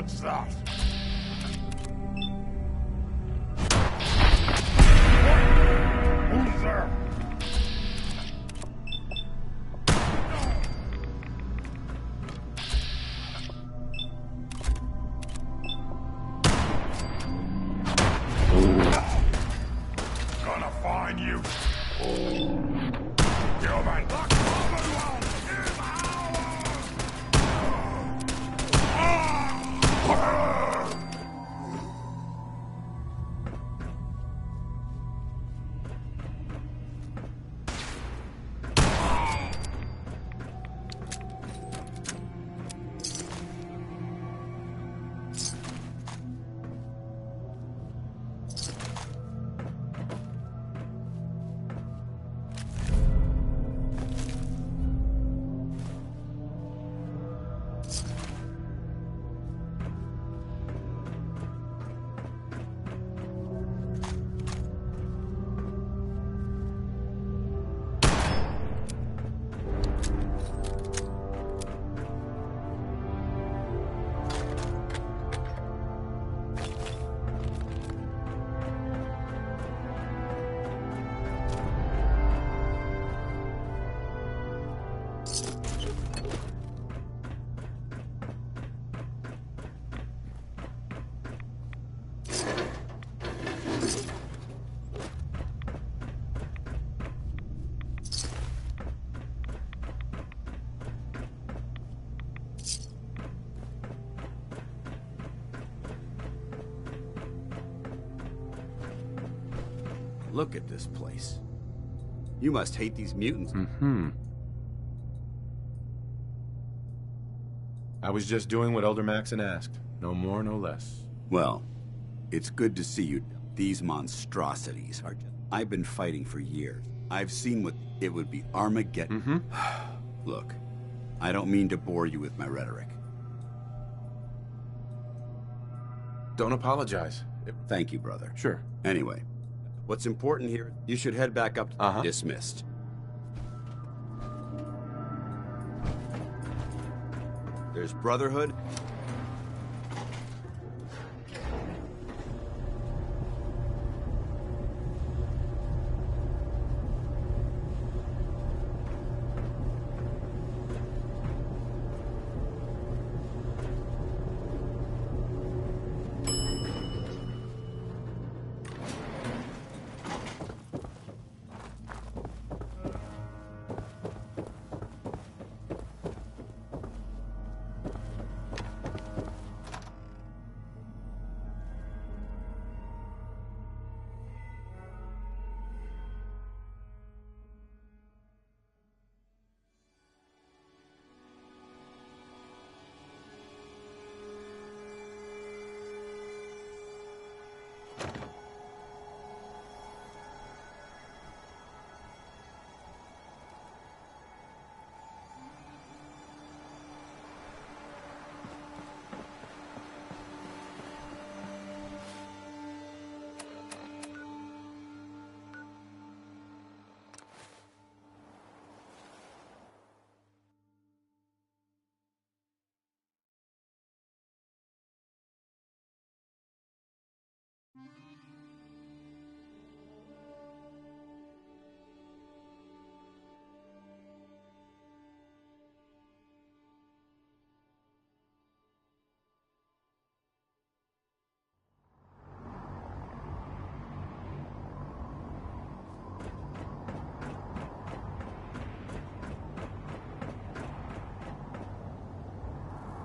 What's that? Who's there? Gonna find you. Human, lock overwhelmed. Look at this place. You must hate these mutants. I was just doing what Elder Maxon asked. No more, no less. Well, it's good to see you. These monstrosities are... I've been fighting for years. I've seen what it would be Armageddon. Look, I don't mean to bore you with my rhetoric. Don't apologize. Thank you, brother. Sure. Anyway, what's important here, you should head back up to Dismissed. There's Brotherhood.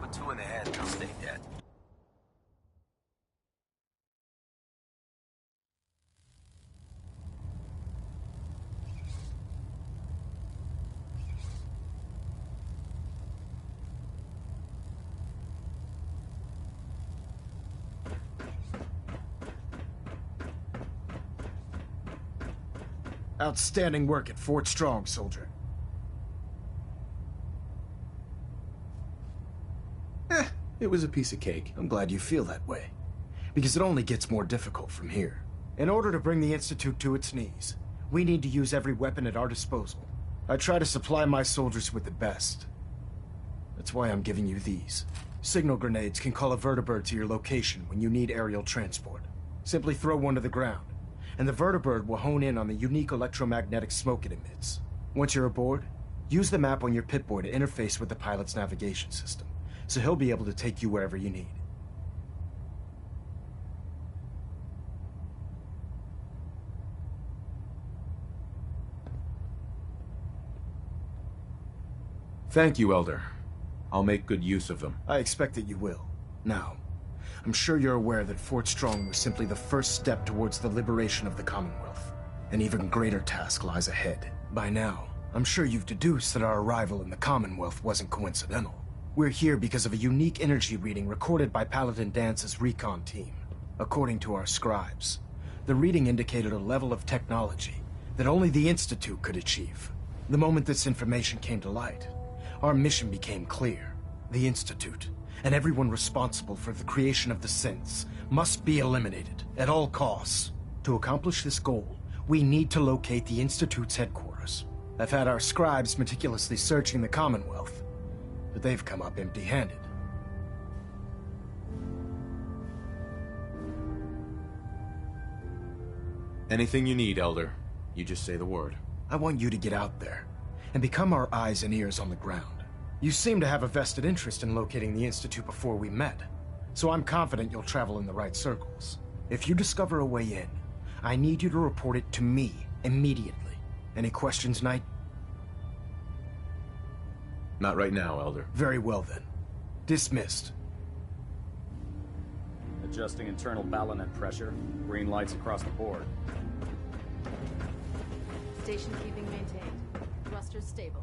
Put two in the head, they'll stay dead. Outstanding work at Fort Strong, soldier. It was a piece of cake. I'm glad you feel that way, because it only gets more difficult from here. In order to bring the Institute to its knees, we need to use every weapon at our disposal. I try to supply my soldiers with the best. That's why I'm giving you these. Signal grenades can call a vertibird to your location when you need aerial transport. Simply throw one to the ground, and the vertibird will hone in on the unique electromagnetic smoke it emits. Once you're aboard, use the map on your Pip-Boy to interface with the pilot's navigation system, so he'll be able to take you wherever you need. Thank you, Elder. I'll make good use of them. I expect that you will. Now, I'm sure you're aware that Fort Strong was simply the first step towards the liberation of the Commonwealth. An even greater task lies ahead. By now, I'm sure you've deduced that our arrival in the Commonwealth wasn't coincidental. We're here because of a unique energy reading recorded by Paladin Dance's recon team. According to our scribes, the reading indicated a level of technology that only the Institute could achieve. The moment this information came to light, our mission became clear. The Institute, and everyone responsible for the creation of the synths, must be eliminated at all costs. To accomplish this goal, we need to locate the Institute's headquarters. I've had our scribes meticulously searching the Commonwealth, but they've come up empty-handed. Anything you need, Elder. You just say the word. I want you to get out there and become our eyes and ears on the ground. You seem to have a vested interest in locating the Institute before we met, so I'm confident you'll travel in the right circles. If you discover a way in, I need you to report it to me immediately. Any questions, Knight? Not right now, Elder. Very well then. Dismissed. Adjusting internal ballonet pressure. Green lights across the board. Station keeping maintained. Thrusters stable.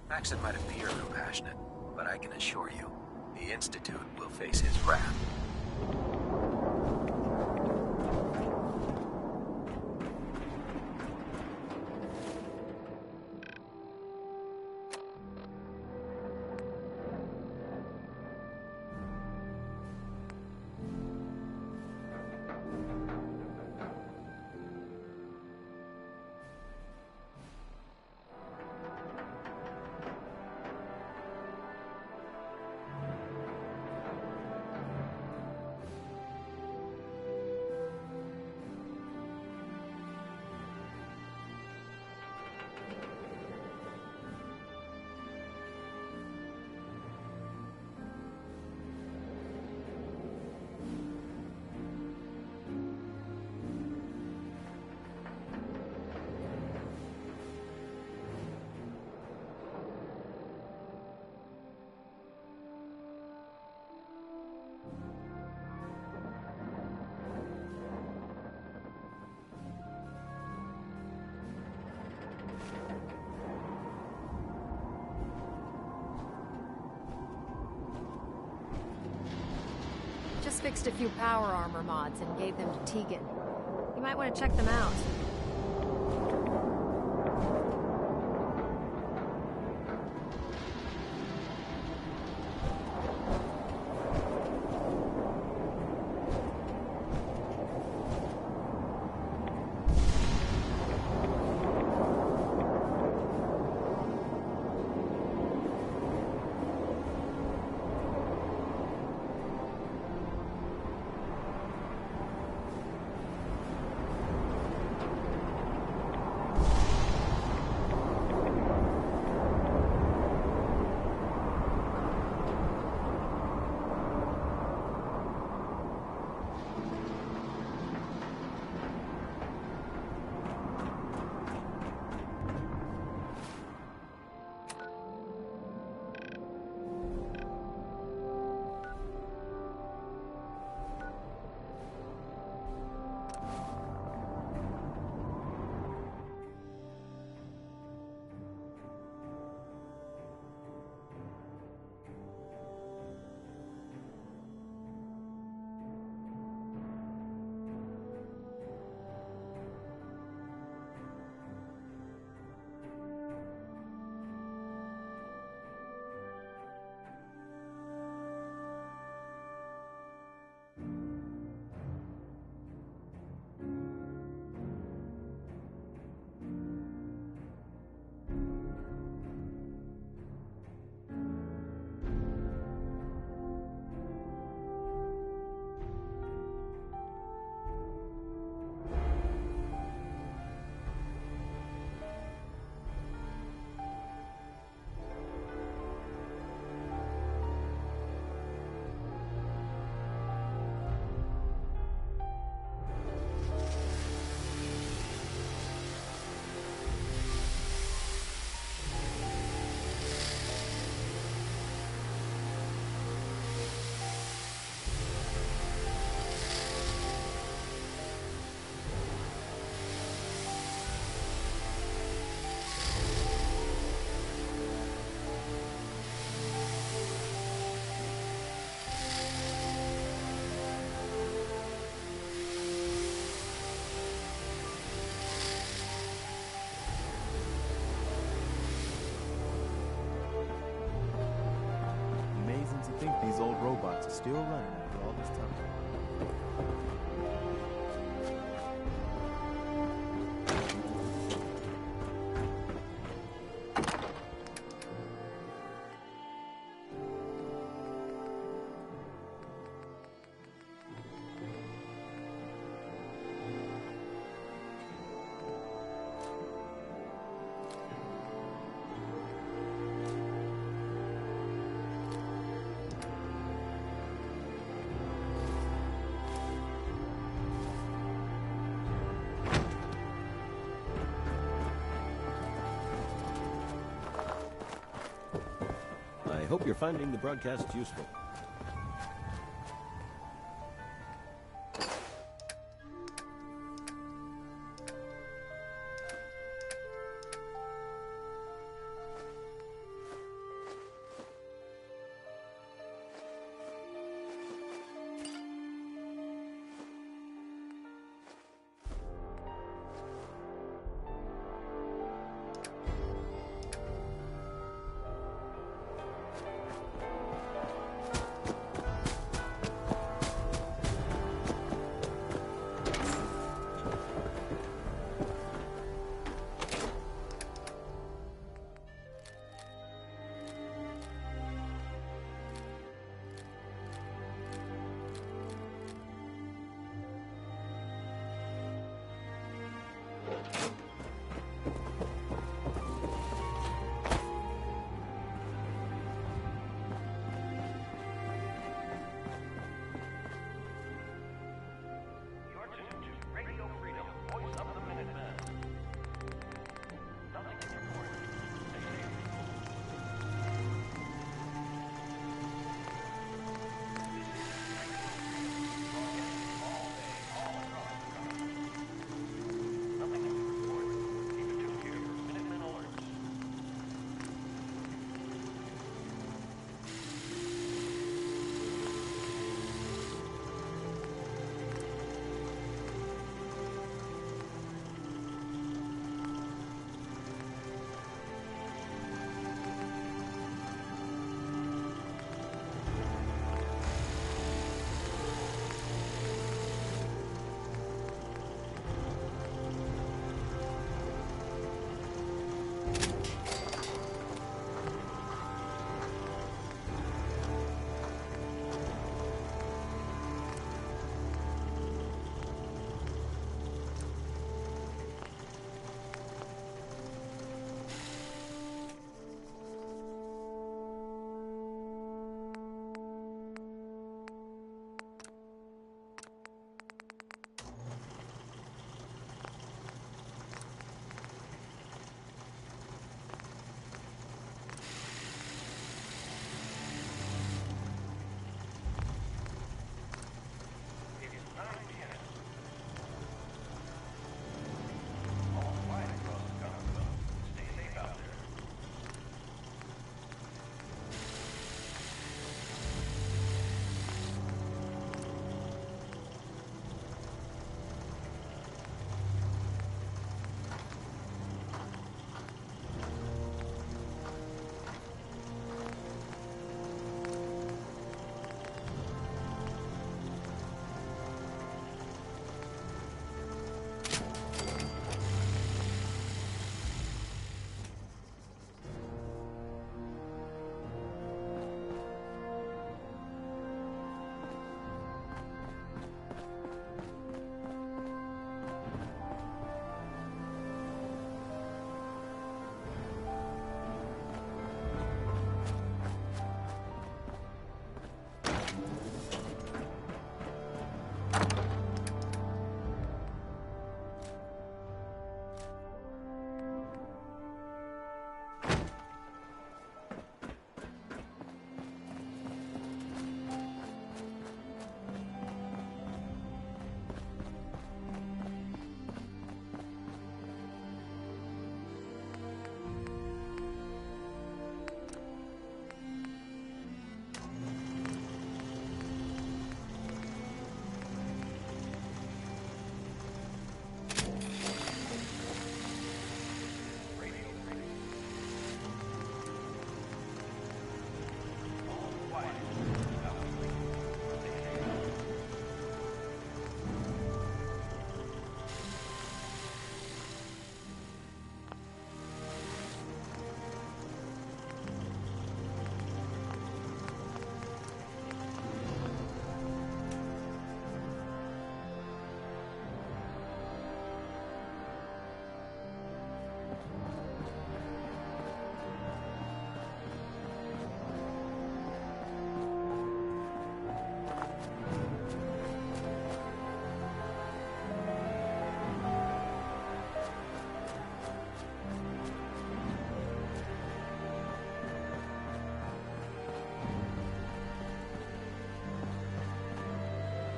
Maxon might appear compassionate, but I can assure you, the Institute will face his wrath. Just fixed a few power armor mods and gave them to Tegan. You might want to check them out. Still running after all this time. I hope you're finding the broadcast useful.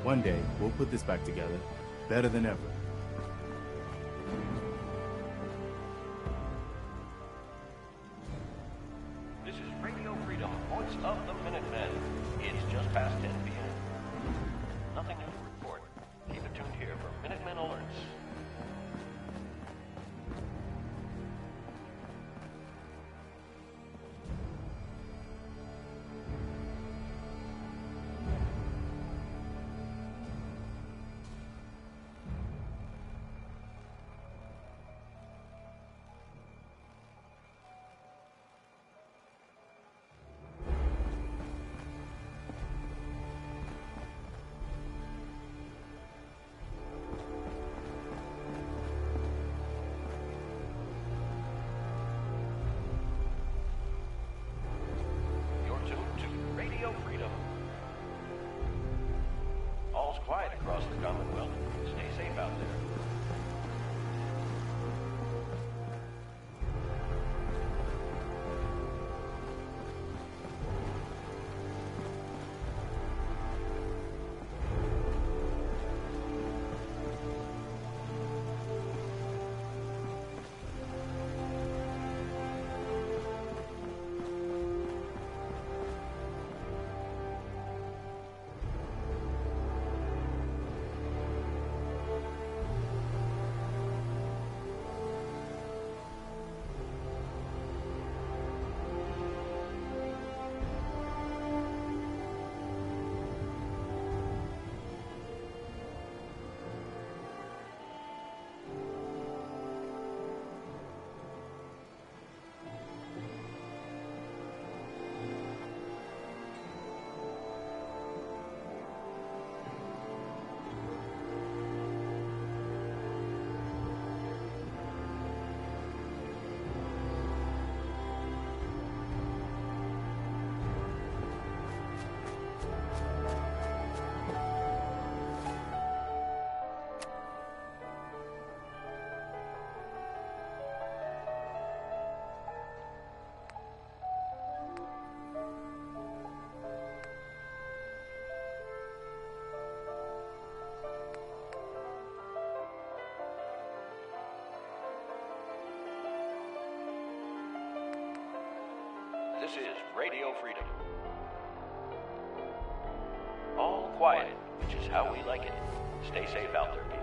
One day, we'll put this back together, better than ever. This is Radio Freedom, voice of the Minutemen. It's just past 10 p.m. Nothing new to report. Keep it tuned here for Minutemen alerts. Quiet across the Commonwealth. Stay safe out there. This is Radio Freedom. All quiet, which is how we like it. Stay safe out there, people.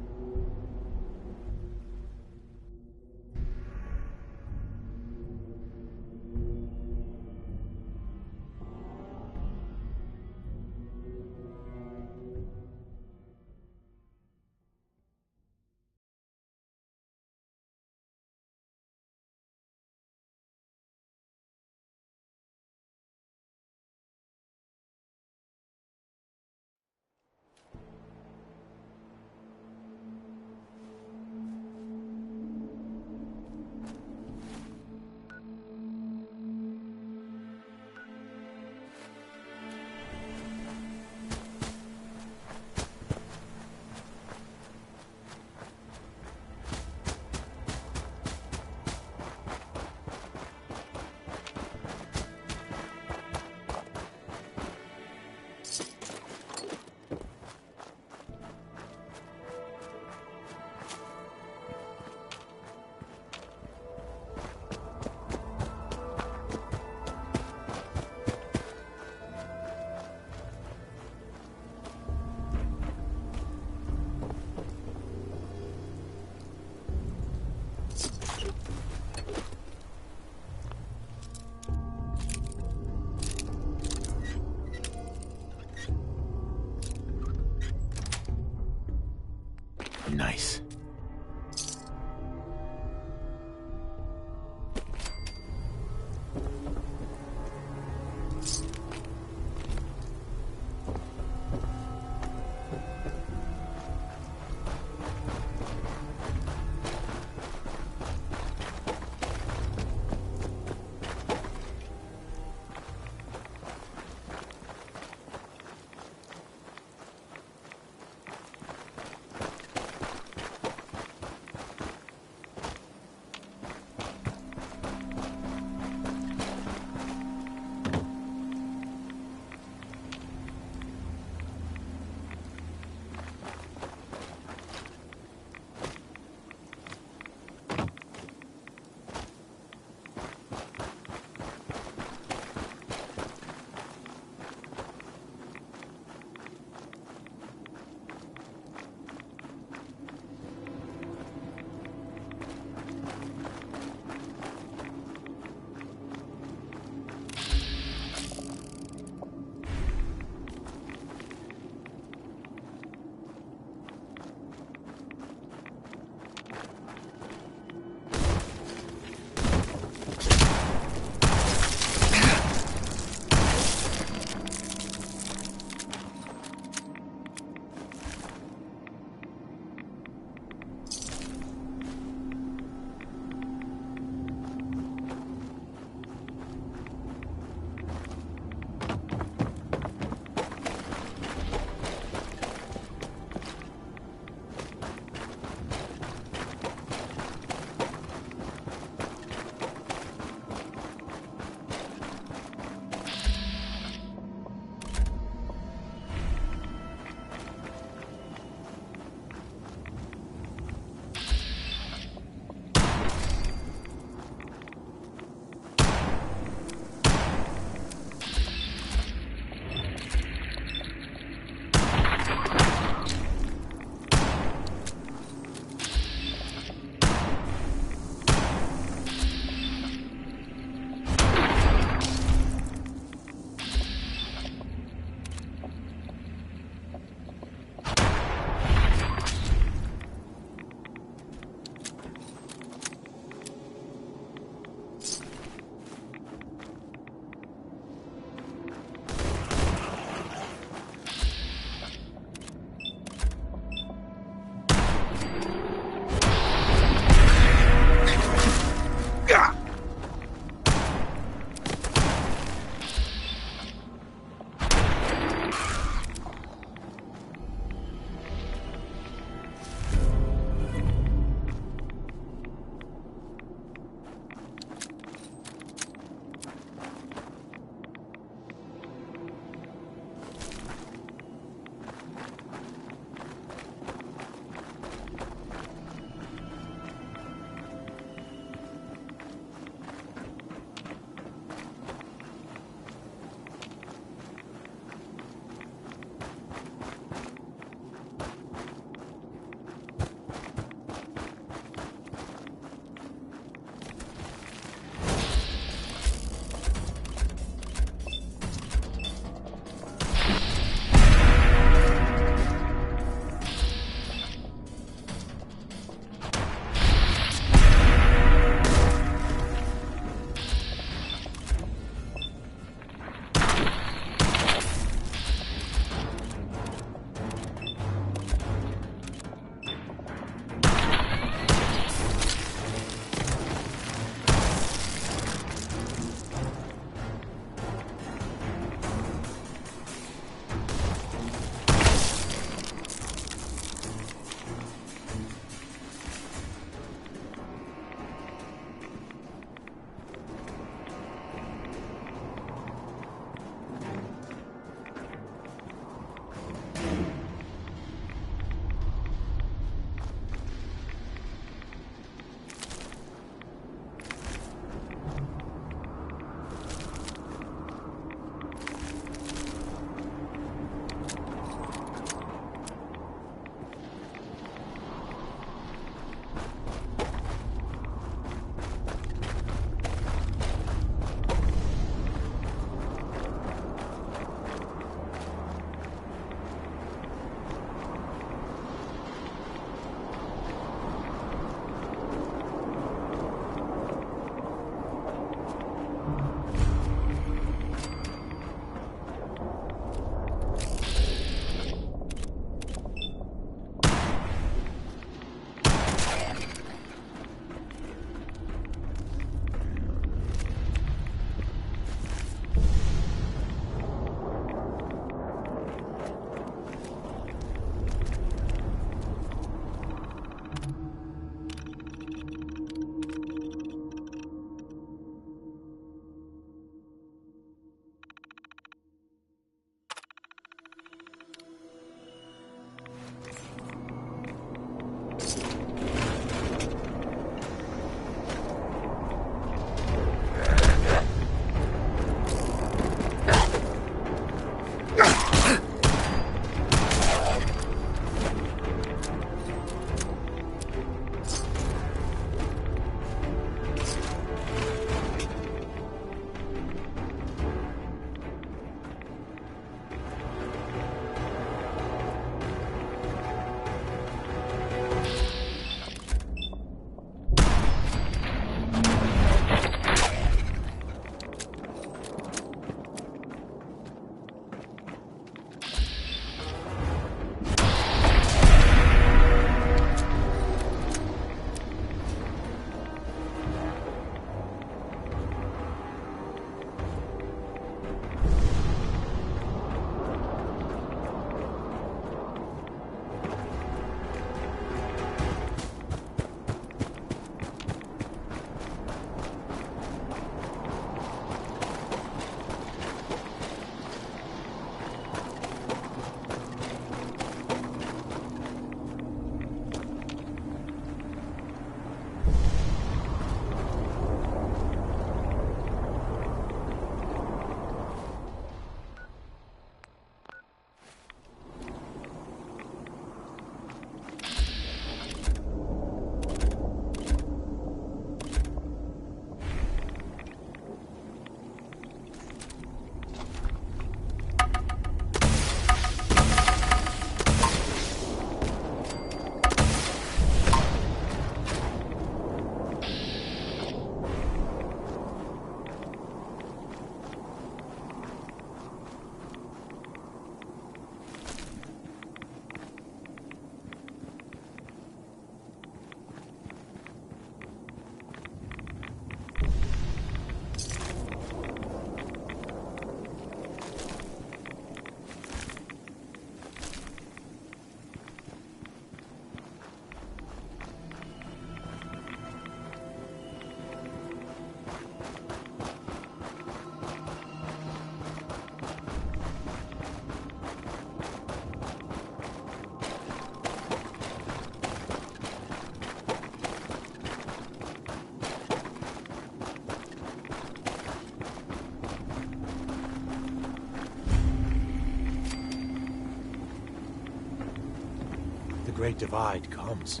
the Great Divide comes.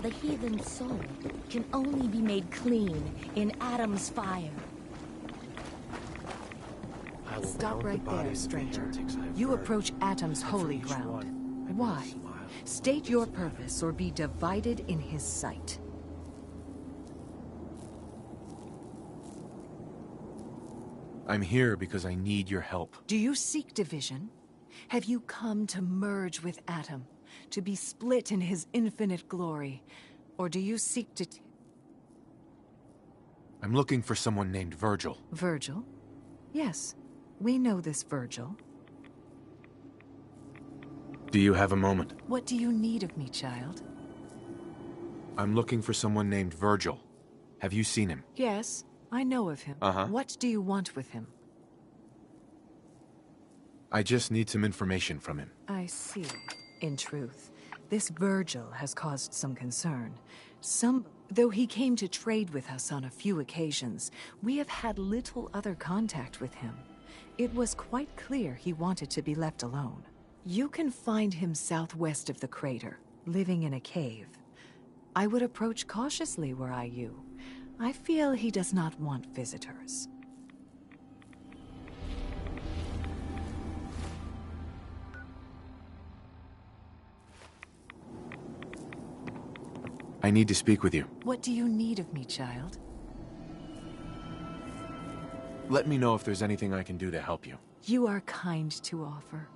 The heathen soul can only be made clean in Adam's fire. Stop right there, stranger. You approach Atom's holy ground. Why? State your purpose or be divided in his sight. I'm here because I need your help. Do you seek division? Have you come to merge with Atom, to be split in his infinite glory? Or do you seek to... I'm looking for someone named Virgil. Virgil? Yes, we know this Virgil. Do you have a moment? What do you need of me, child? I'm looking for someone named Virgil. Have you seen him? Yes, I know of him. Uh-huh. What do you want with him? I just need some information from him. I see. In truth, this Virgil has caused some concern. Though he came to trade with us on a few occasions, we have had little other contact with him. It was quite clear he wanted to be left alone. You can find him southwest of the crater, living in a cave. I would approach cautiously were I you. I feel he does not want visitors. I need to speak with you. What do you need of me, child? Let me know if there's anything I can do to help you. You are kind to offer.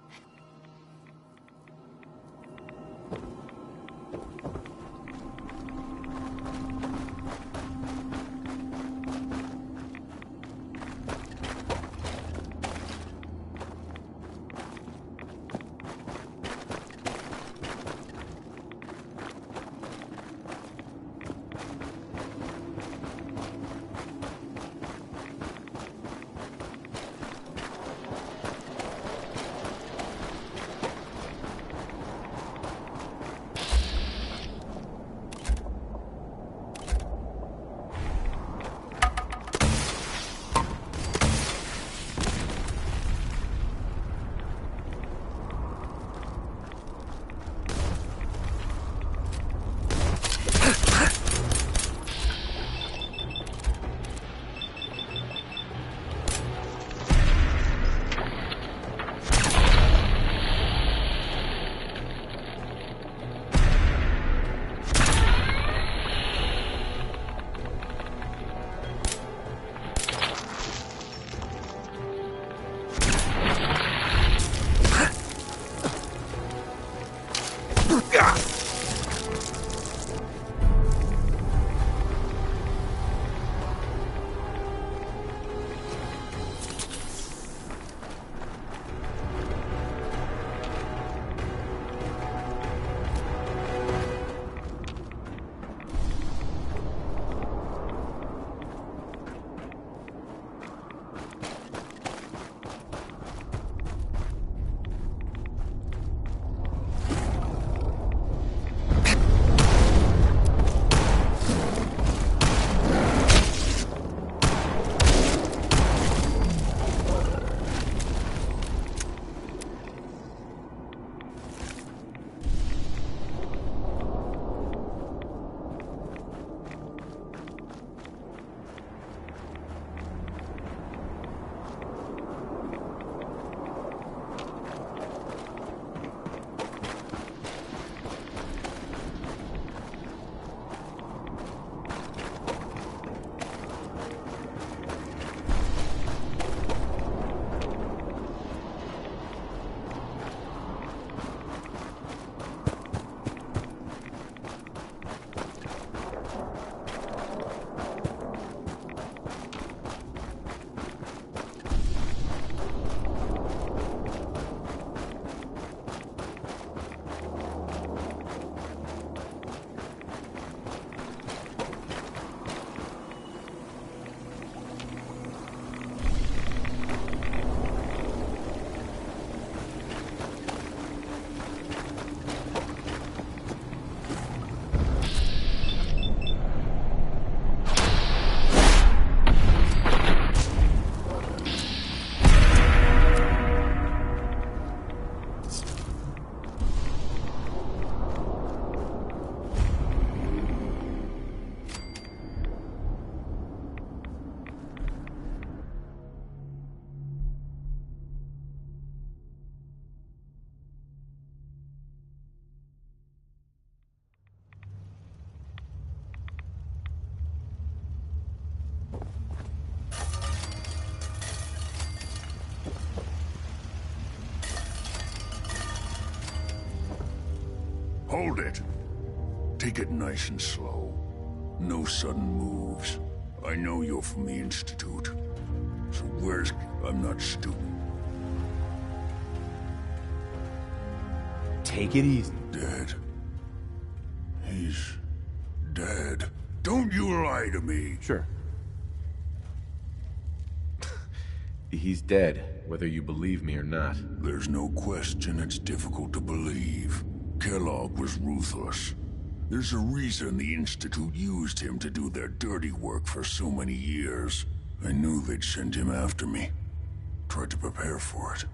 Hold it. Take it nice and slow. No sudden moves. I know you're from the Institute. So where's... I'm not stupid. Take it easy. Dead. He's... dead. Don't you lie to me. Sure. He's dead, whether you believe me or not. There's no question it's difficult to believe. Kellogg was ruthless. There's a reason the Institute used him to do their dirty work for so many years. I knew they'd send him after me. Tried to prepare for it.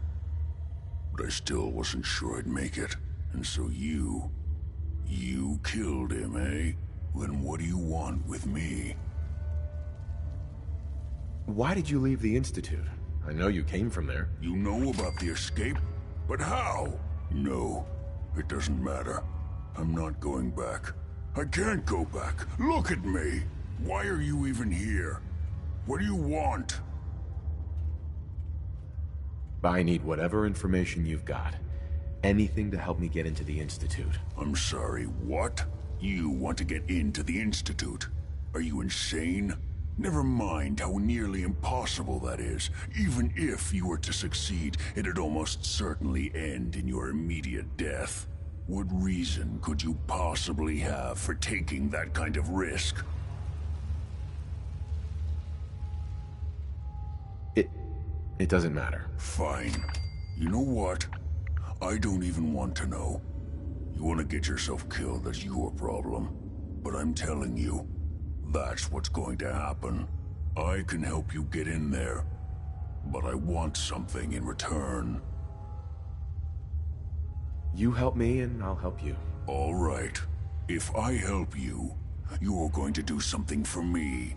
But I still wasn't sure I'd make it. And so you killed him, eh? Then what do you want with me? Why did you leave the Institute? I know you came from there. You know about the escape? But how? No, it doesn't matter. I'm not going back. I can't go back. Look at me! Why are you even here? What do you want? I need whatever information you've got. Anything to help me get into the Institute. I'm sorry, what? You want to get into the Institute? Are you insane? Never mind how nearly impossible that is. Even if you were to succeed, it'd almost certainly end in your immediate death. What reason could you possibly have for taking that kind of risk? It doesn't matter. Fine. You know what? I don't even want to know. You want to get yourself killed, that's your problem. But I'm telling you, that's what's going to happen. I can help you get in there, but I want something in return. You help me and I'll help you. All right. If I help you, you're going to do something for me.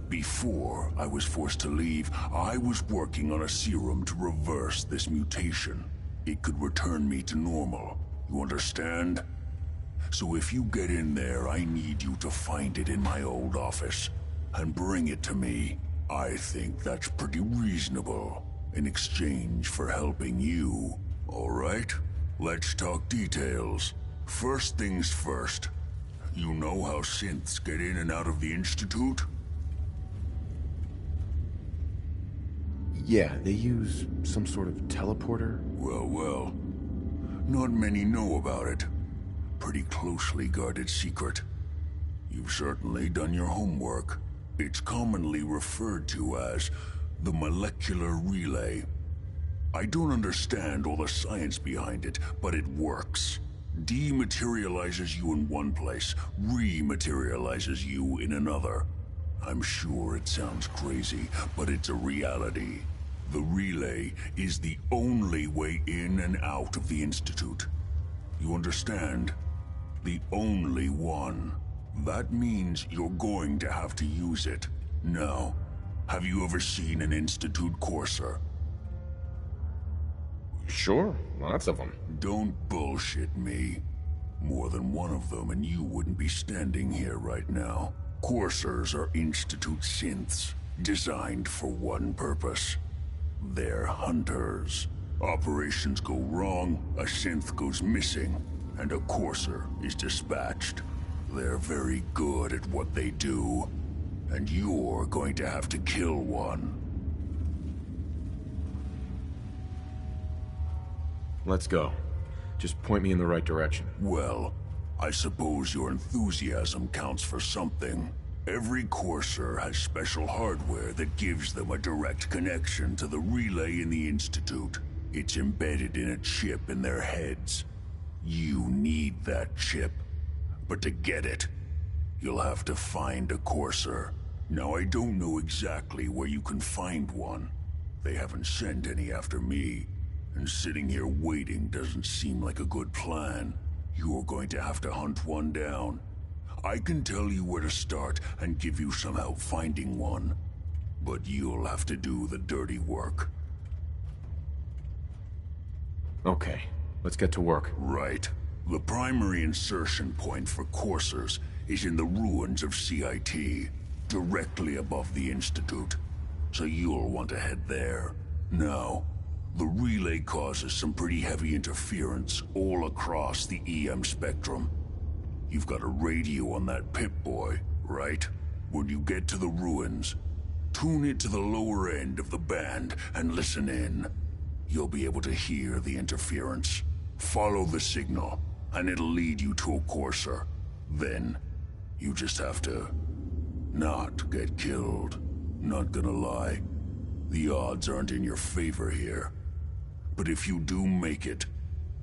Before I was forced to leave, I was working on a serum to reverse this mutation. It could return me to normal. You understand? So if you get in there, I need you to find it in my old office and bring it to me. I think that's pretty reasonable in exchange for helping you. All right? Let's talk details. First things first. You know how synths get in and out of the Institute? Yeah, they use some sort of teleporter. Well. Not many know about it. Pretty closely guarded secret. You've certainly done your homework. It's commonly referred to as the molecular relay. I don't understand all the science behind it, but it works. Dematerializes you in one place, rematerializes you in another. I'm sure it sounds crazy, but it's a reality. The relay is the only way in and out of the Institute. You understand? The only one. That means you're going to have to use it. Now, have you ever seen an Institute Courser? Sure, lots of them. Don't bullshit me. More than one of them and you wouldn't be standing here right now. Coursers are Institute synths, designed for one purpose. They're hunters. Operations go wrong, a synth goes missing, and a courser is dispatched. They're very good at what they do, and you're going to have to kill one. Let's go. Just point me in the right direction. Well, I suppose your enthusiasm counts for something. Every Courser has special hardware that gives them a direct connection to the relay in the Institute. It's embedded in a chip in their heads. You need that chip. But to get it, you'll have to find a Courser. Now, I don't know exactly where you can find one. They haven't sent any after me. And sitting here waiting doesn't seem like a good plan. You're going to have to hunt one down. I can tell you where to start and give you some help finding one. But you'll have to do the dirty work. Okay, let's get to work. Right. The primary insertion point for coursers is in the ruins of CIT, directly above the Institute. So you'll want to head there. Now, The relay causes some pretty heavy interference all across the EM spectrum. You've got a radio on that Pip-Boy, right? When you get to the ruins, tune it to the lower end of the band and listen in. You'll be able to hear the interference. Follow the signal, and it'll lead you to a courser. Then, you just have to not get killed. Not gonna lie, the odds aren't in your favor here. But if you do make it,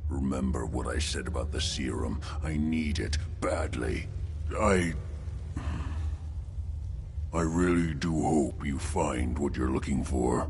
remember what I said about the serum. I need it badly. I really do hope you find what you're looking for.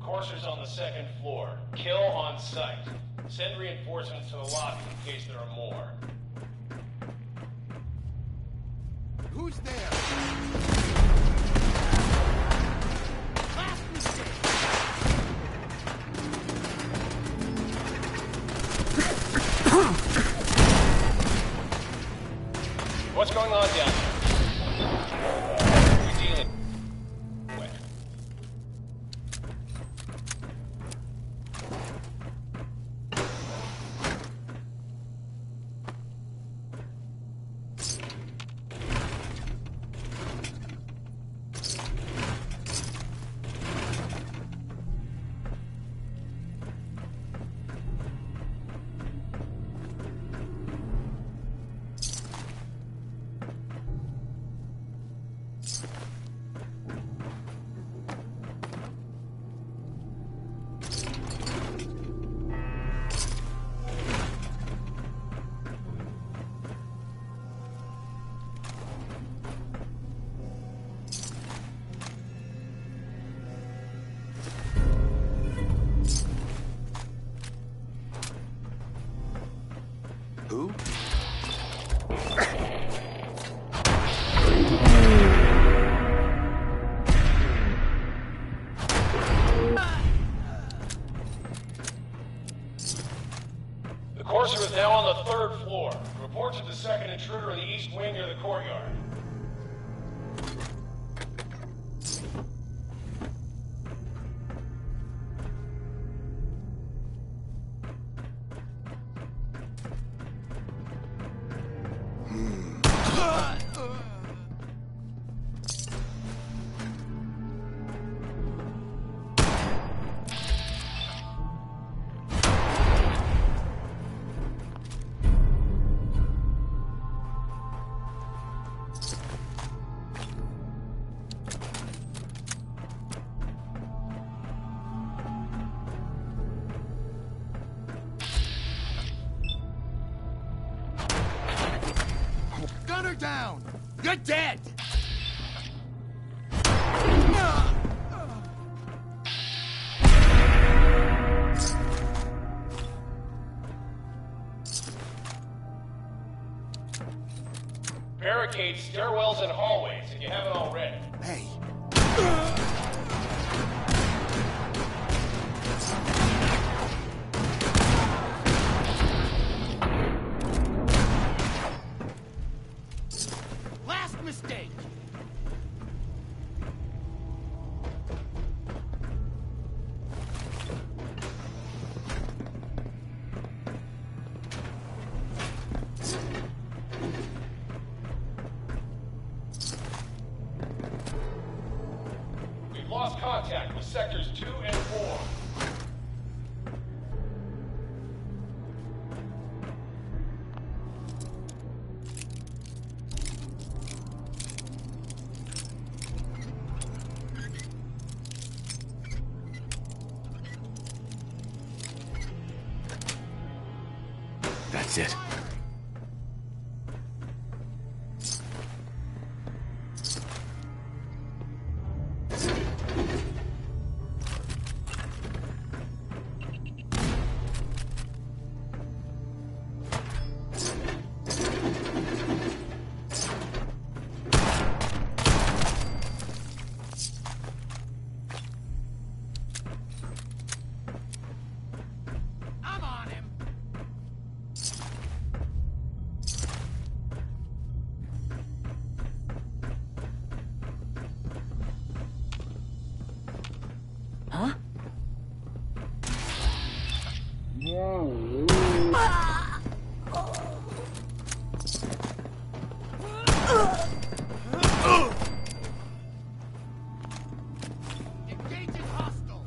Courser's on the second floor. Kill on sight. Send reinforcements to the lobby in case there are more. Who's there? What's going on down there? We're dealing with. Who? The Courser is now on the third floor. Report to the second intruder in the east wing near the courtyard. Gun her down! You're dead! Barricade stairwells and hallways if you haven't already. Hey. Last mistake! We've lost contact with sectors 2 and 4. That's it. I'm on him! Huh? Engaging hostile!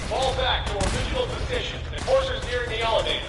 Fall back to original position. Enforcers nearing the elevator.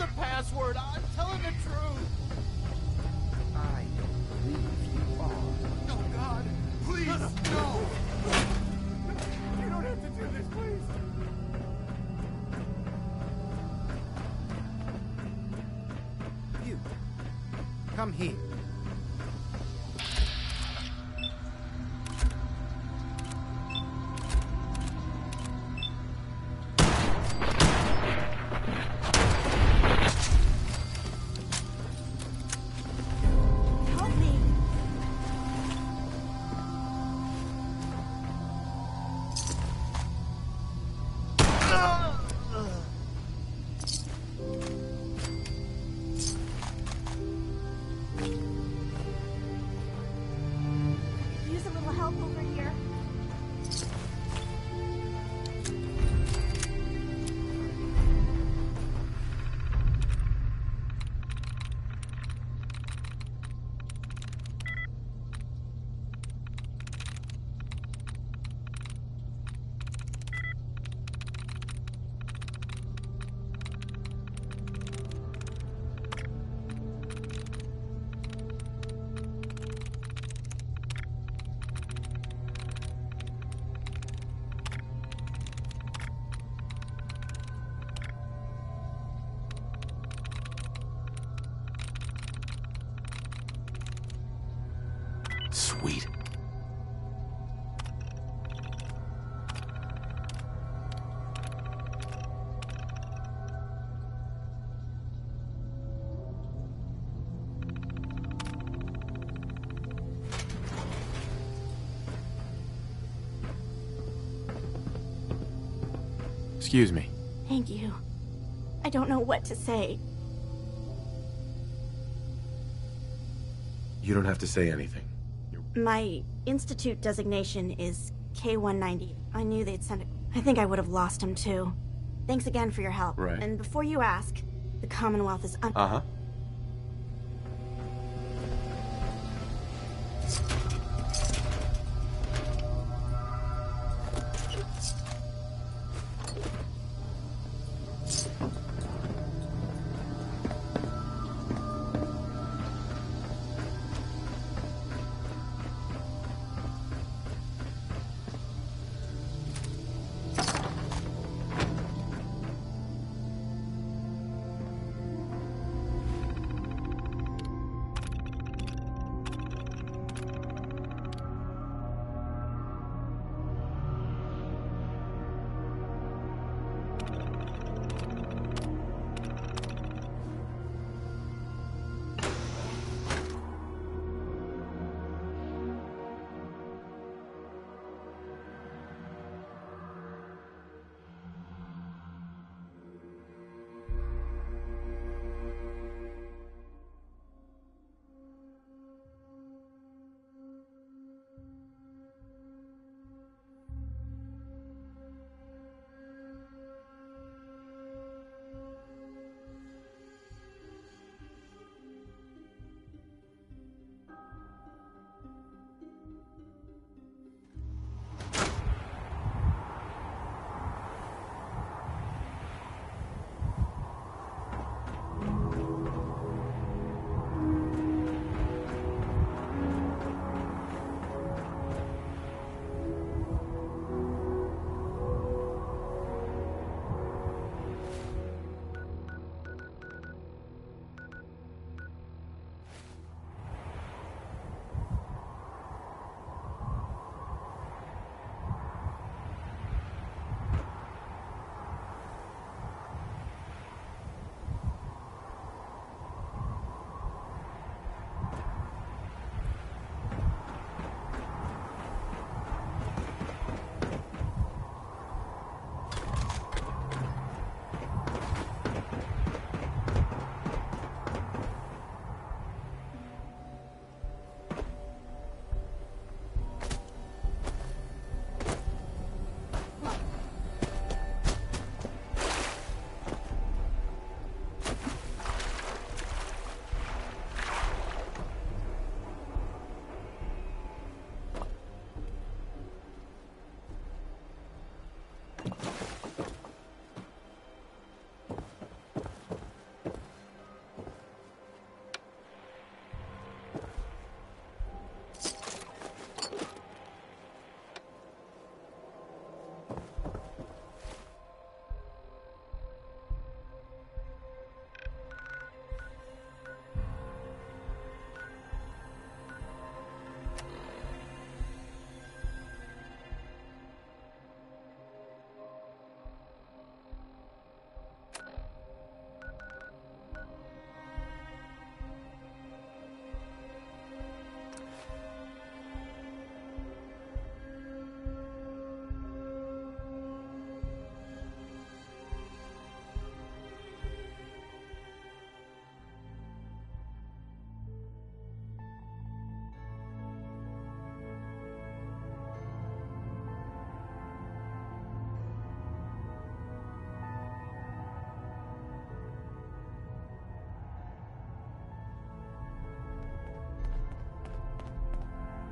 the password. I'm telling the truth. I believe you are. Oh, God. Please, no. You don't have to do this, please. You. Come here. Help me. Use a little help over here. Sweet. Excuse me. Thank you. I don't know what to say. You don't have to say anything. My Institute designation is K-190. I knew they'd send it. I think I would have lost him too. Thanks again for your help. Right. And before you ask, the Commonwealth is Uh-huh.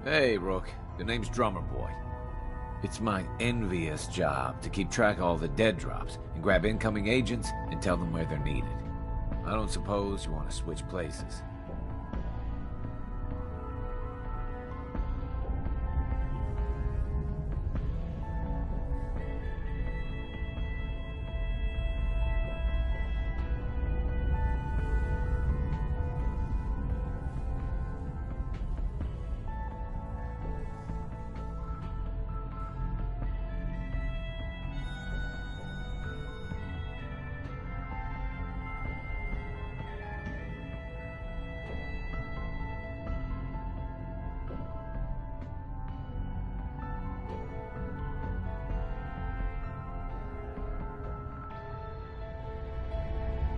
Hey, Rook. The name's Drummer Boy. It's my envious job to keep track of all the dead drops and grab incoming agents and tell them where they're needed. I don't suppose you want to switch places.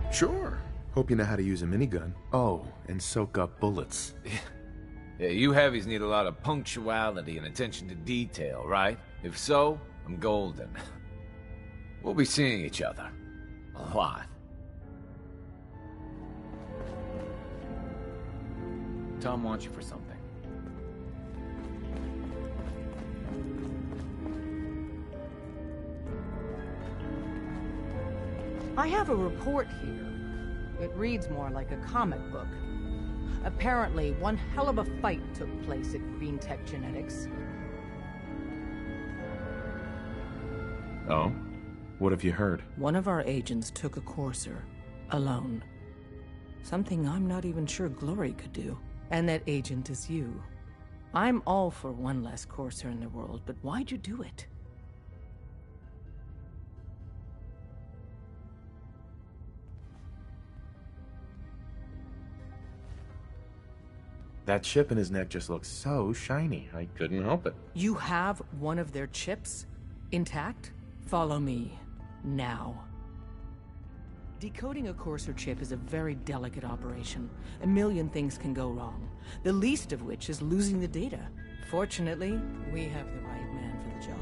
Sure. Hope you know how to use a minigun. Oh, and soak up bullets. Yeah, you heavies need a lot of punctuality and attention to detail, right? If so, I'm golden. We'll be seeing each other. A lot. Tom wants you for something. I have a report here. It reads more like a comic book. Apparently, one hell of a fight took place at Green Tech Genetics. Oh? What have you heard? One of our agents took a courser. Alone. Something I'm not even sure Glory could do. And that agent is you. I'm all for one less courser in the world, but why'd you do it? That chip in his neck just looks so shiny. I couldn't help it. You have one of their chips? Intact? Follow me. Now. Decoding a courser chip is a very delicate operation. A million things can go wrong. The least of which is losing the data. Fortunately, we have the right man for the job.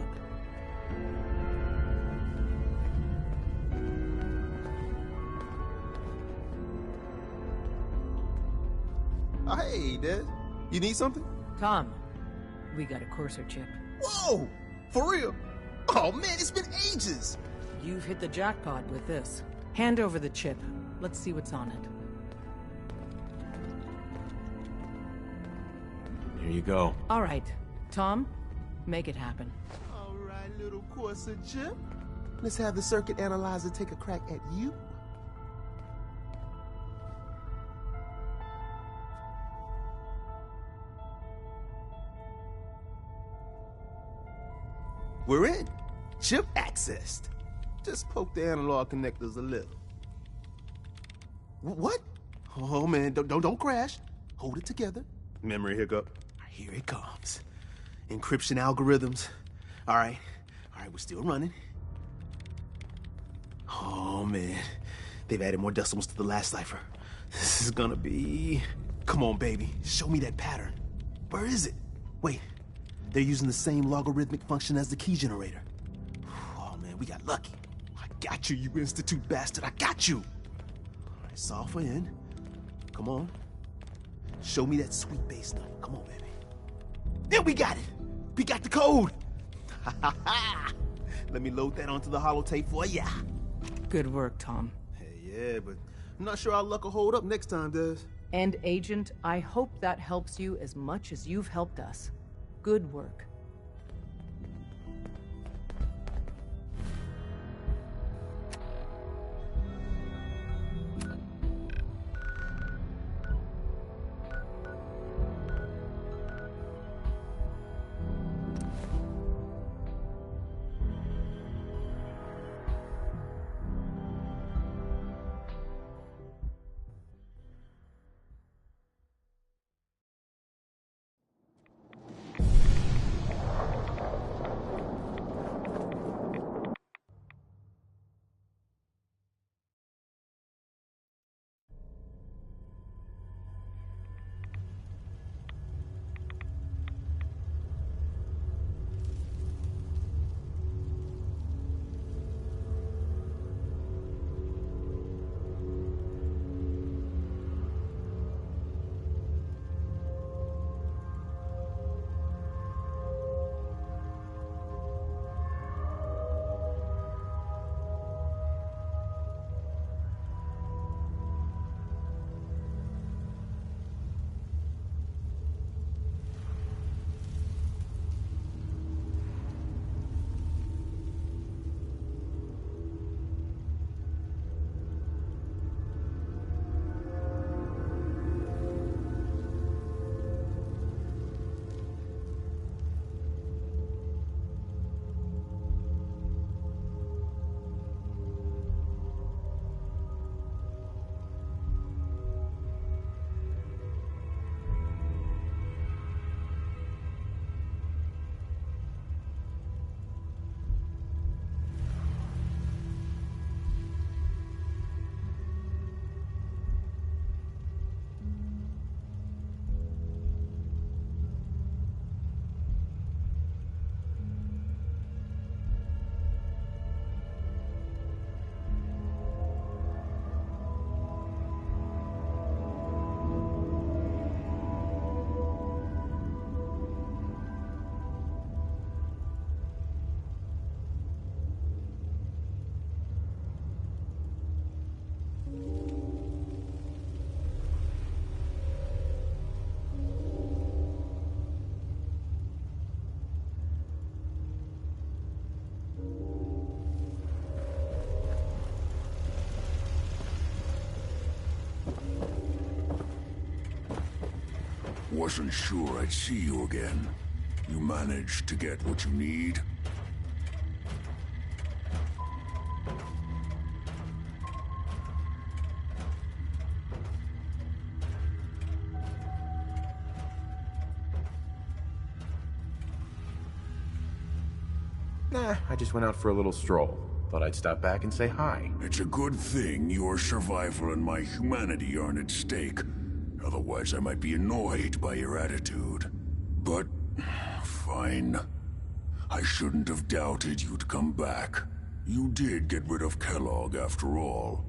Hey, Des. You need something? Tom, we got a courser chip. Whoa! For real? Oh man, it's been ages! You've hit the jackpot with this. Hand over the chip. Let's see what's on it. Here you go. All right. Tom, make it happen. All right, little courser chip. Let's have the circuit analyzer take a crack at you. We're in. Chip accessed. Just poke the analog connectors a little. What? Oh man, don't crash. Hold it together. Memory hiccup. Here it comes. Encryption algorithms. All right, we're still running. Oh man, they've added more decimals to the last cipher. This is gonna be... Come on, baby, show me that pattern. Where is it? Wait. They're using the same logarithmic function as the key generator. Oh man, we got lucky. I got you, you Institute bastard. I got you. All right, software in. Come on. Show me that sweet bass number. Come on, baby. There, we got it. We got the code. Let me load that onto the holotape for ya. Good work, Tom. Hey, yeah, but I'm not sure our luck will hold up next time, Des. And Agent, I hope that helps you as much as you've helped us. Good work. Wasn't sure I'd see you again. You managed to get what you need? Nah, I just went out for a little stroll. Thought I'd stop back and say hi. It's a good thing your survival and my humanity aren't at stake. Otherwise, I might be annoyed by your attitude. But, fine. I shouldn't have doubted you'd come back. You did get rid of Kellogg after all.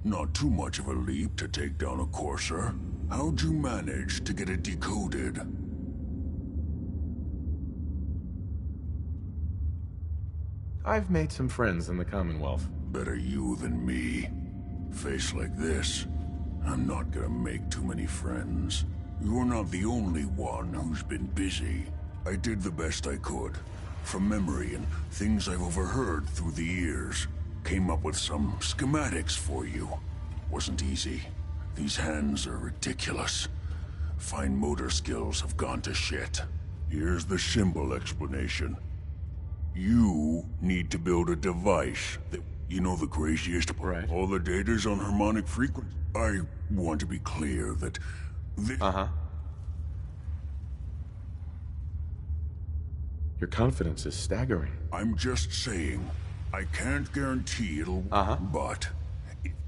Not too much of a leap to take down a Courser. How'd you manage to get it decoded? I've made some friends in the Commonwealth. Better you than me. Face like this, I'm not gonna make too many friends. You're not the only one who's been busy. I did the best I could. From memory and things I've overheard through the years. Came up with some schematics for you. Wasn't easy. These hands are ridiculous. Fine motor skills have gone to shit. Here's the simple explanation. You need to build a device that, you know, the craziest part. Right. All the data's on harmonic frequency. I want to be clear that Your confidence is staggering. I'm just saying, I can't guarantee it'll... But,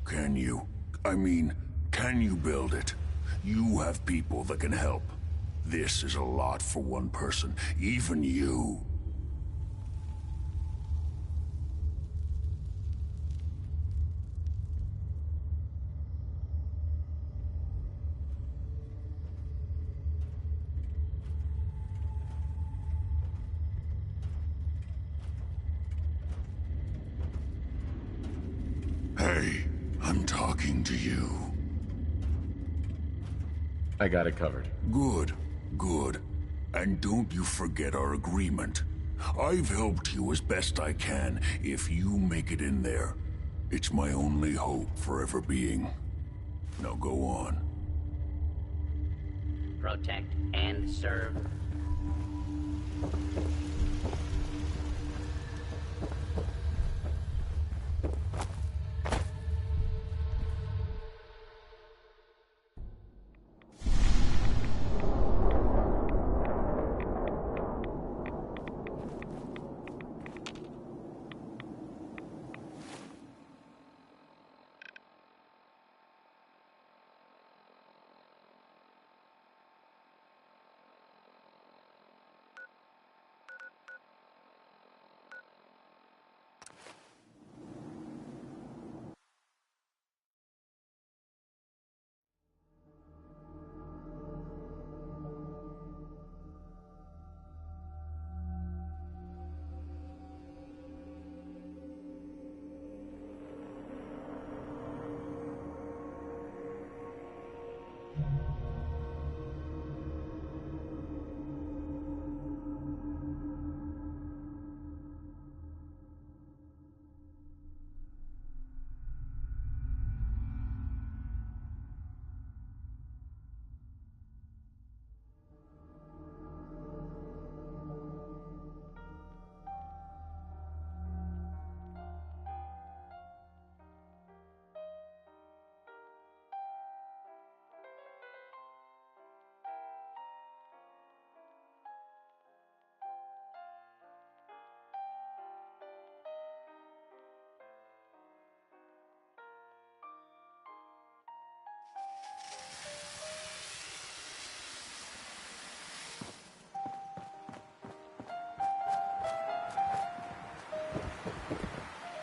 can you? I mean, can you build it? You have people that can help. This is a lot for one person, even you. Hey, I'm talking to you. I got it covered. Good, good. And don't you forget our agreement. I've helped you as best I can. If you make it in there, it's my only hope for ever being. Now go on. Protect and serve.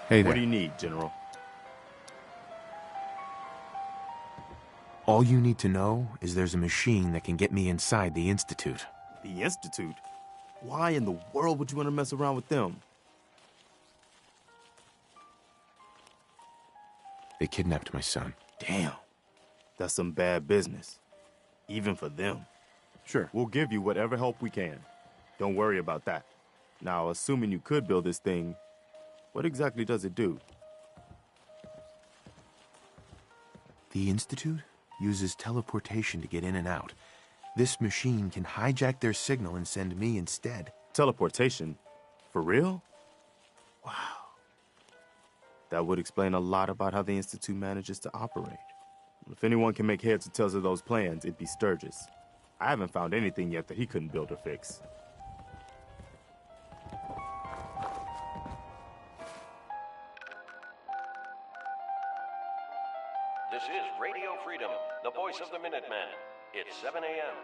Hey there. What do you need, General? All you need to know is there's a machine that can get me inside the Institute. The Institute? Why in the world would you want to mess around with them? They kidnapped my son. Damn. That's some bad business. Even for them. Sure, we'll give you whatever help we can. Don't worry about that. Now, assuming you could build this thing, what exactly does it do? The Institute uses teleportation to get in and out. This machine can hijack their signal and send me instead. Teleportation? For real? Wow. That would explain a lot about how the Institute manages to operate. If anyone can make heads or tails of those plans, it'd be Sturgis. I haven't found anything yet that he couldn't build or fix. This is Radio Freedom, the voice of the Minutemen. It's 7 a.m.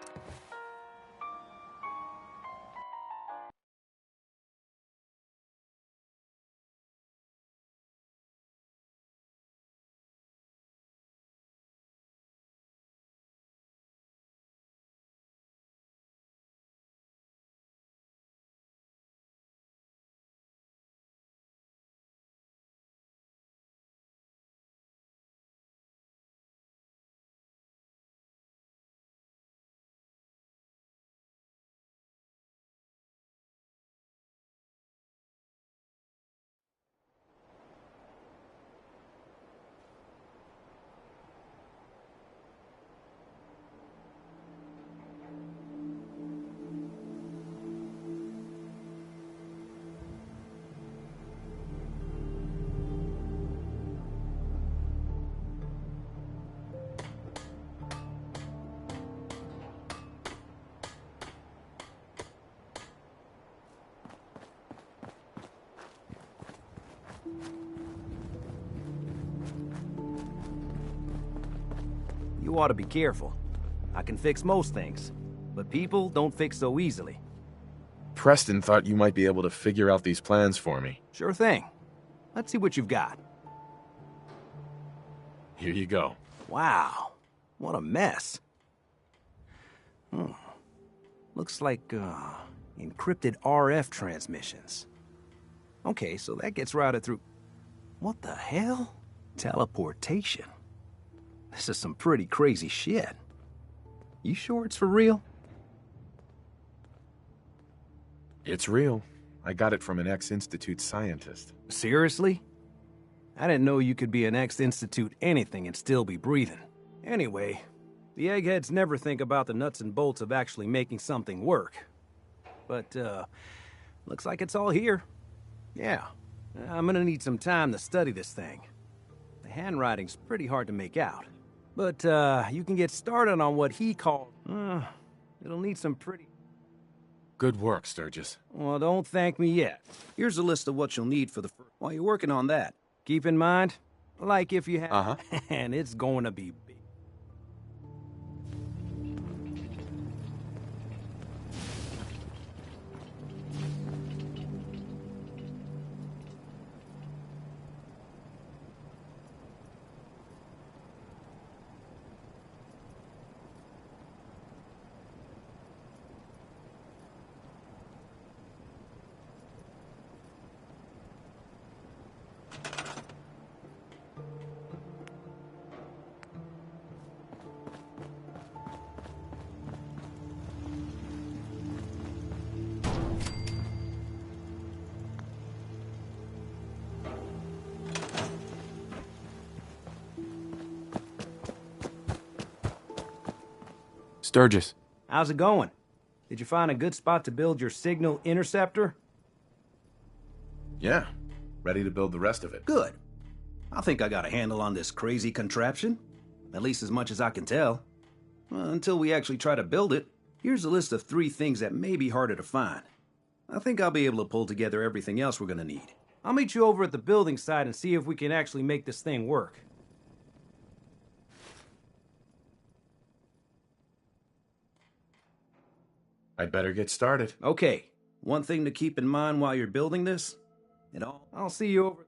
You ought to be careful. I can fix most things, but people don't fix so easily. Preston thought you might be able to figure out these plans for me. Sure thing. Let's see what you've got. Here you go. Wow, what a mess. Looks like, encrypted RF transmissions. Okay, so that gets routed through... What the hell? Teleportation. This is some pretty crazy shit. You sure it's for real? It's real. I got it from an ex-Institute scientist. Seriously? I didn't know you could be an ex-Institute anything and still be breathing. Anyway, the eggheads never think about the nuts and bolts of actually making something work. But, looks like it's all here. Yeah, I'm gonna need some time to study this thing. The handwriting's pretty hard to make out. But, you can get started on what he called... it'll need some pretty... Good work, Sturgis. Well, don't thank me yet. Here's a list of what you'll need for the first... While you're working on that, keep in mind, like if you have... Uh-huh. And it's going to be big. Sturgis. How's it going? Did you find a good spot to build your signal interceptor? Yeah. Ready to build the rest of it. Good. I think I got a handle on this crazy contraption. At least as much as I can tell. Until we actually try to build it, here's a list of 3 things that may be harder to find. I think I'll be able to pull together everything else we're gonna need. I'll meet you over at the building site and see if we can actually make this thing work. I'd better get started. Okay. One thing to keep in mind while you're building this, I'll see you over...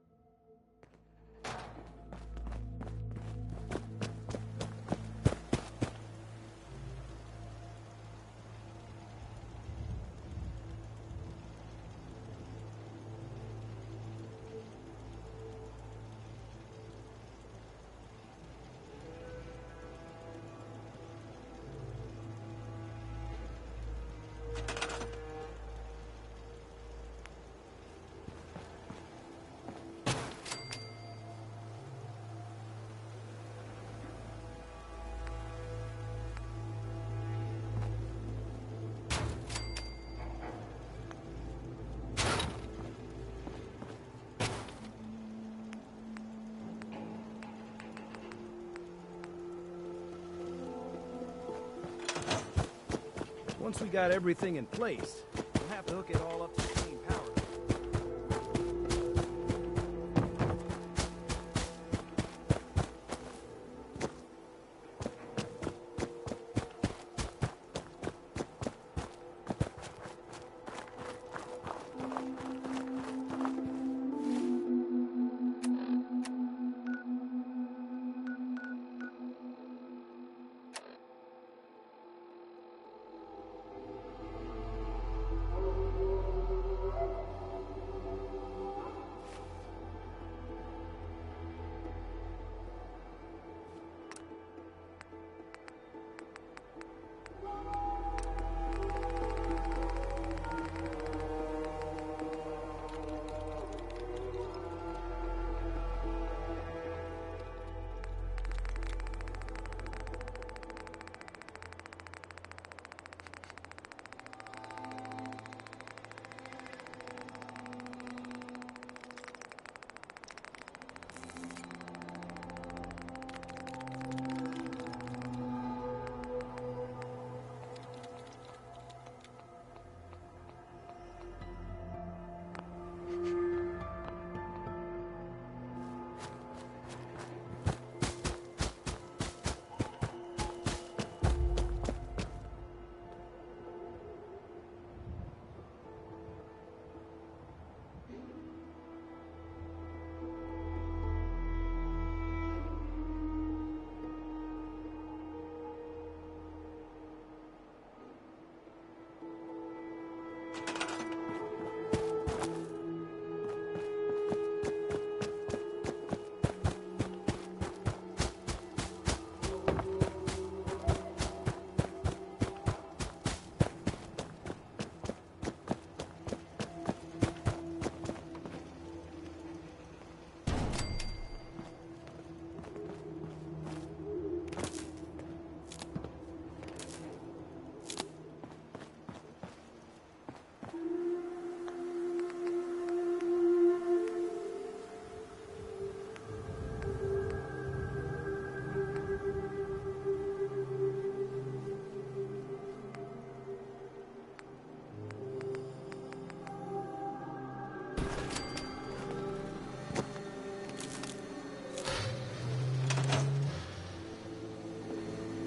once we got everything in place, we'll have to hook it all up to the main power.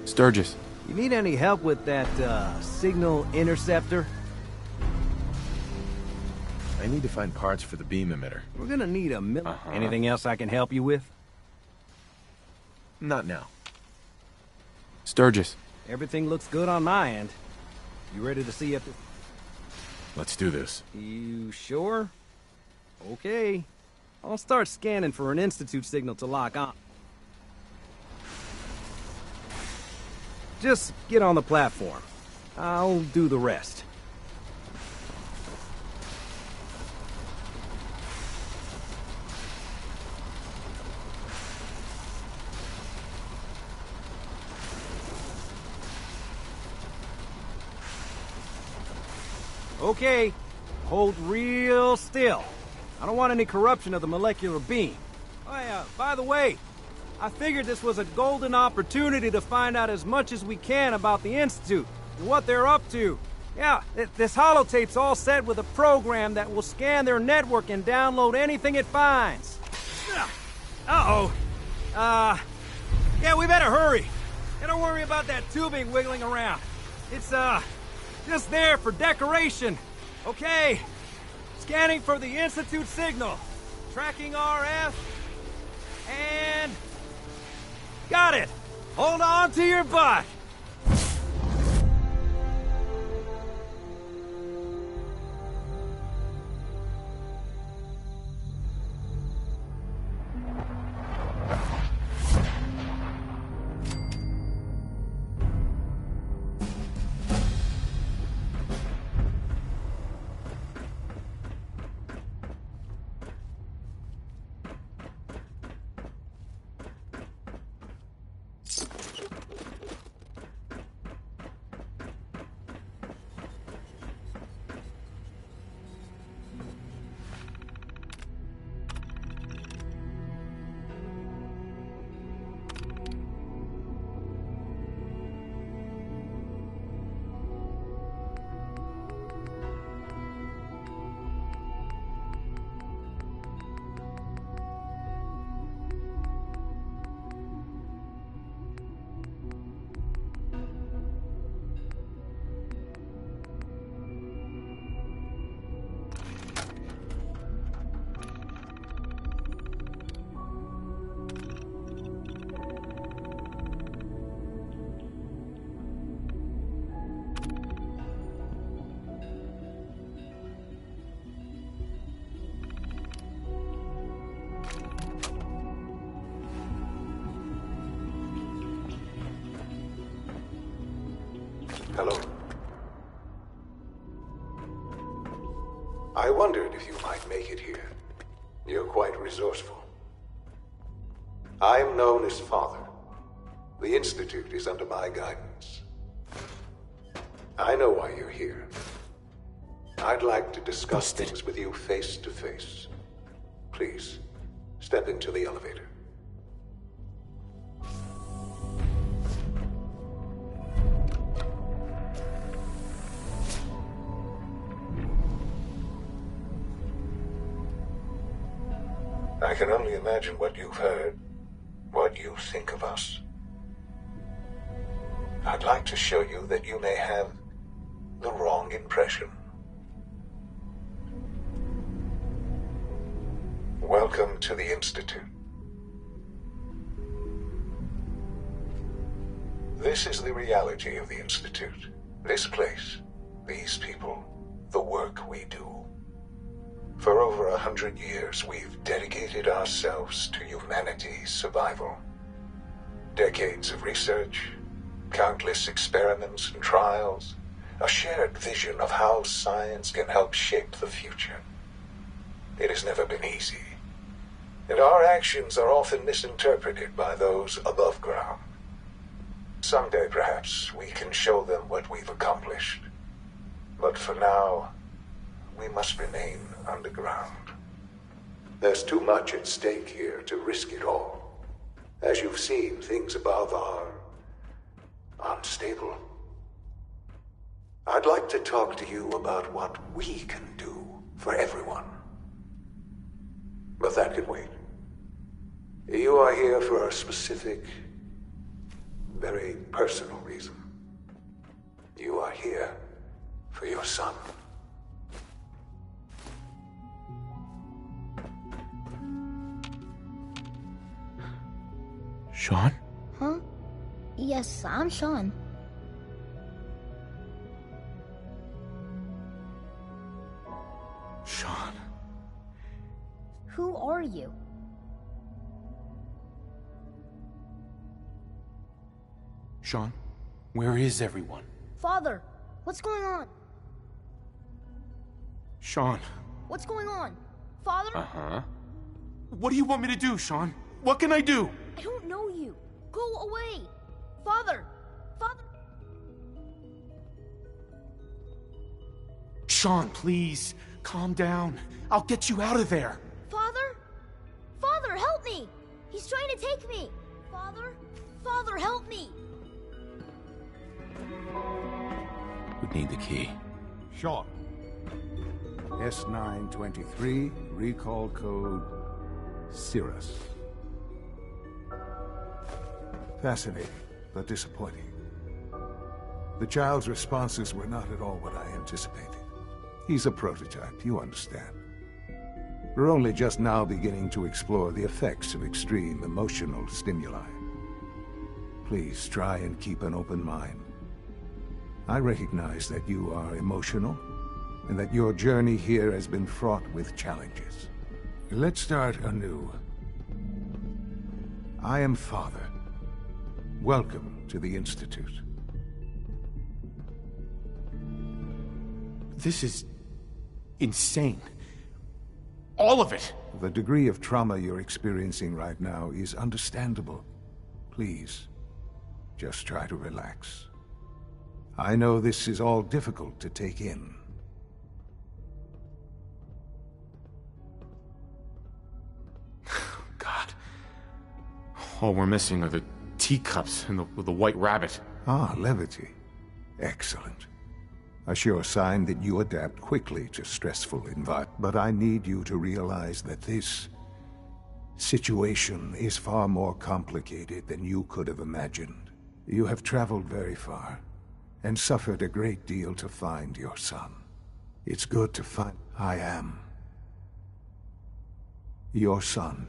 Sturgis. You need any help with that, signal interceptor? I need to find parts for the beam emitter. We're gonna need a Anything else I can help you with? Not now. Sturgis. Everything looks good on my end. You ready to see if... Let's do this. You sure? Okay. I'll start scanning for an Institute signal to lock on. Just get on the platform. I'll do the rest. Okay, hold real still. I don't want any corruption of the molecular beam. Oh yeah, by the way, I figured this was a golden opportunity to find out as much as we can about the Institute and what they're up to. Yeah, this holotape's all set with a program that will scan their network and download anything it finds. Uh-oh. Yeah, we better hurry. And don't worry about that tubing wiggling around. It's, just there for decoration. Okay. Scanning for the Institute signal. Tracking RF. And... got it! Hold on to your butt! Hello. I wondered if you might make it here. You're quite resourceful. I'm known as Father. The Institute is under my guidance. I know why you're here. I'd like to discuss things with you face to face. Please, step into the elevator. I can only imagine what you've heard, what you think of us. I'd like to show you that you may have the wrong impression. Welcome to the Institute. This is the reality of the Institute. This place, these people, the work we do. For over 100 years, we've dedicated ourselves to humanity's survival. Decades of research, countless experiments and trials, a shared vision of how science can help shape the future. It has never been easy, and our actions are often misinterpreted by those above ground. Someday, perhaps, we can show them what we've accomplished. But for now, we must remain underground. There's too much at stake here to risk it all. As you've seen, things above are unstable. I'd like to talk to you about what we can do for everyone. But that can wait. You are here for a specific, very personal reason. You are here for your son. Sean? Huh? Yes, I'm Sean. Sean. Who are you? Sean, where is everyone? Father, what's going on? Sean. What's going on? Father? Uh-huh. What do you want me to do, Sean? What can I do? I don't know you. Go away. Father! Father! Sean, please, calm down. I'll get you out of there. Father? Father, help me! He's trying to take me! Father? Father, help me! We need the key. Sean. S923, recall code Cirrus. Fascinating, but disappointing. The child's responses were not at all what I anticipated. He's a prototype, you understand. We're only just now beginning to explore the effects of extreme emotional stimuli. Please try and keep an open mind. I recognize that you are emotional, and that your journey here has been fraught with challenges. Let's start anew. I am Father. Welcome to the Institute. This is insane. All of it. The degree of trauma you're experiencing right now is understandable. Please, just try to relax. I know this is all difficult to take in. God. All we're missing are the teacups and the white rabbit. Ah, levity. Excellent. A sure sign that you adapt quickly to stressful environments. But I need you to realize that this situation is far more complicated than you could have imagined. You have traveled very far, and suffered a great deal to find your son. It's good to find... I am your son.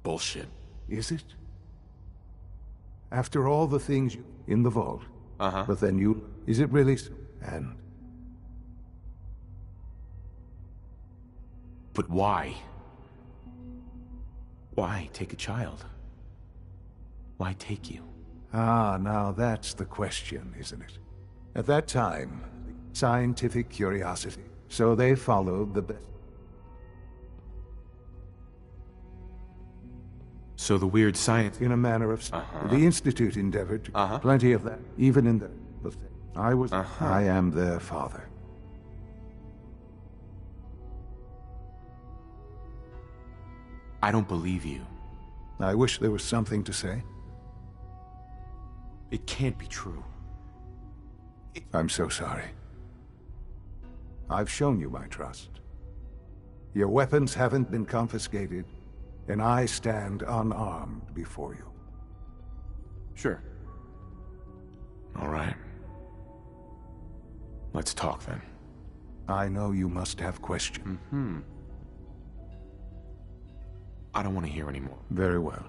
Bullshit. Is it? After all the things you... in the vault. Uh-huh. But then you... Is it really... And... But why? Why take a child? Why take you? Ah, now that's the question, isn't it? At that time, scientific curiosity. So they followed the best. So the weird science... In a manner of... The Institute endeavored to... Plenty of that. Even in the... I was... I am their father. I don't believe you. I wish there was something to say. It can't be true. I'm so sorry. I've shown you my trust. Your weapons haven't been confiscated, and I stand unarmed before you. Sure. All right. Let's talk then. I know you must have questions. I don't want to hear anymore. Very well.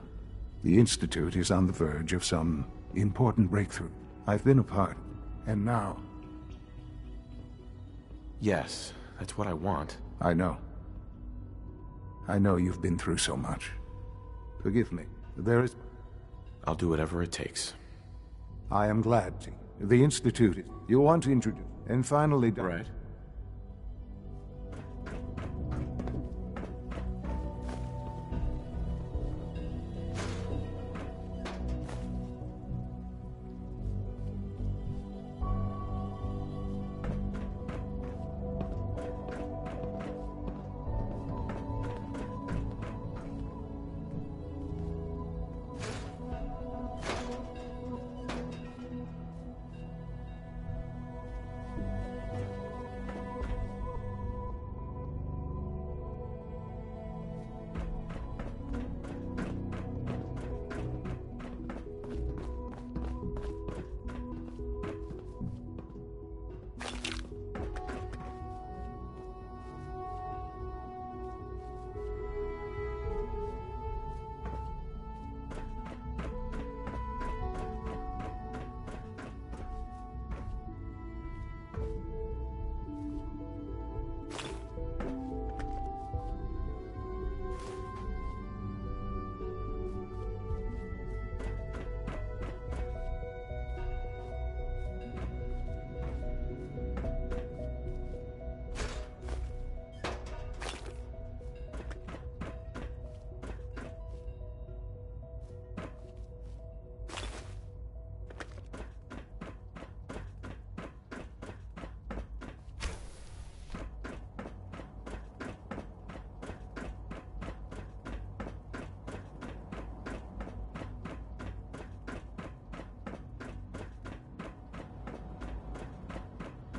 The Institute is on the verge of some important breakthrough. I've been a part, and now... Yes, that's what I want. I know. I know you've been through so much. Forgive me. There is... I'll do whatever it takes. I am glad to. The Institute, you want to introduce... And finally... Right.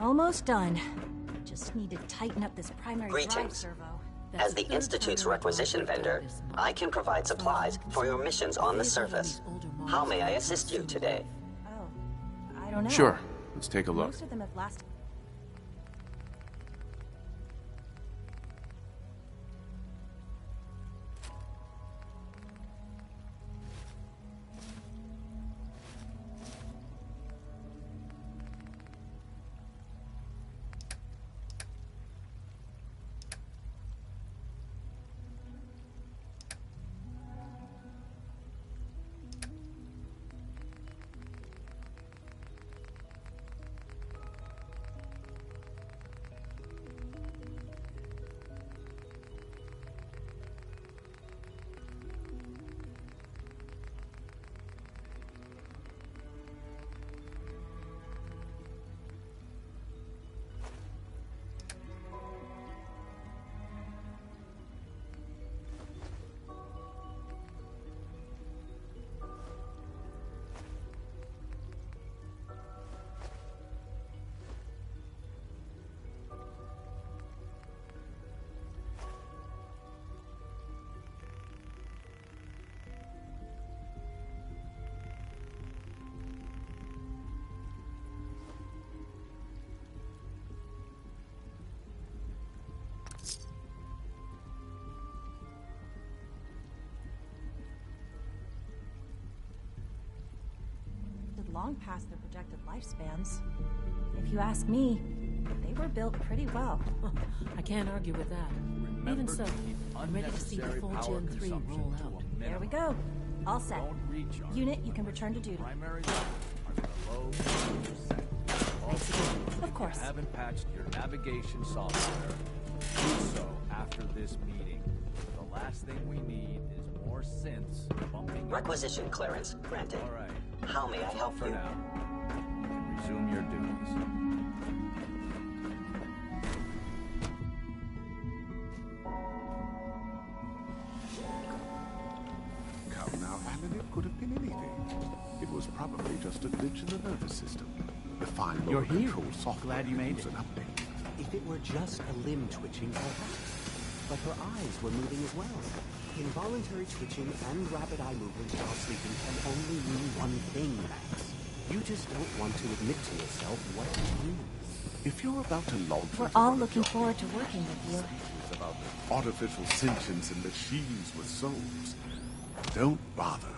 Almost done. Just need to tighten up this primary drive Greetings. servo. As the Institute's requisition vendor, I can provide supplies for your missions on the surface. How may I assist you today? I don't know. Sure. Let's take a look. Most of them have lasted. Long past their projected lifespans. If you ask me, they were built pretty well. I can't argue with that. Even so, I'm ready to see the full Gen 3 roll out. There we go. All set. Unit, you can return to duty. Primary are the low set. Also, Of course. If you haven't patched your navigation software, do so after this meeting. The last thing we need is more synths bumping. Requisition clearance granted. All right. How may I help For you? now, you can resume your duties. Come now, Alan, it could have been anything. It was probably just a glitch in the nervous system. The fine You're lower here. control software Glad you made needs it. an update. If it were just a limb twitching, perhaps. But her eyes were moving as well. Involuntary twitching and rapid eye movement while sleeping can only mean one thing, Max. You just don't want to admit to yourself what it means. If you're about to launch We're into all one of looking your forward to working with you. It's about artificial sentience and machines with souls. Don't bother.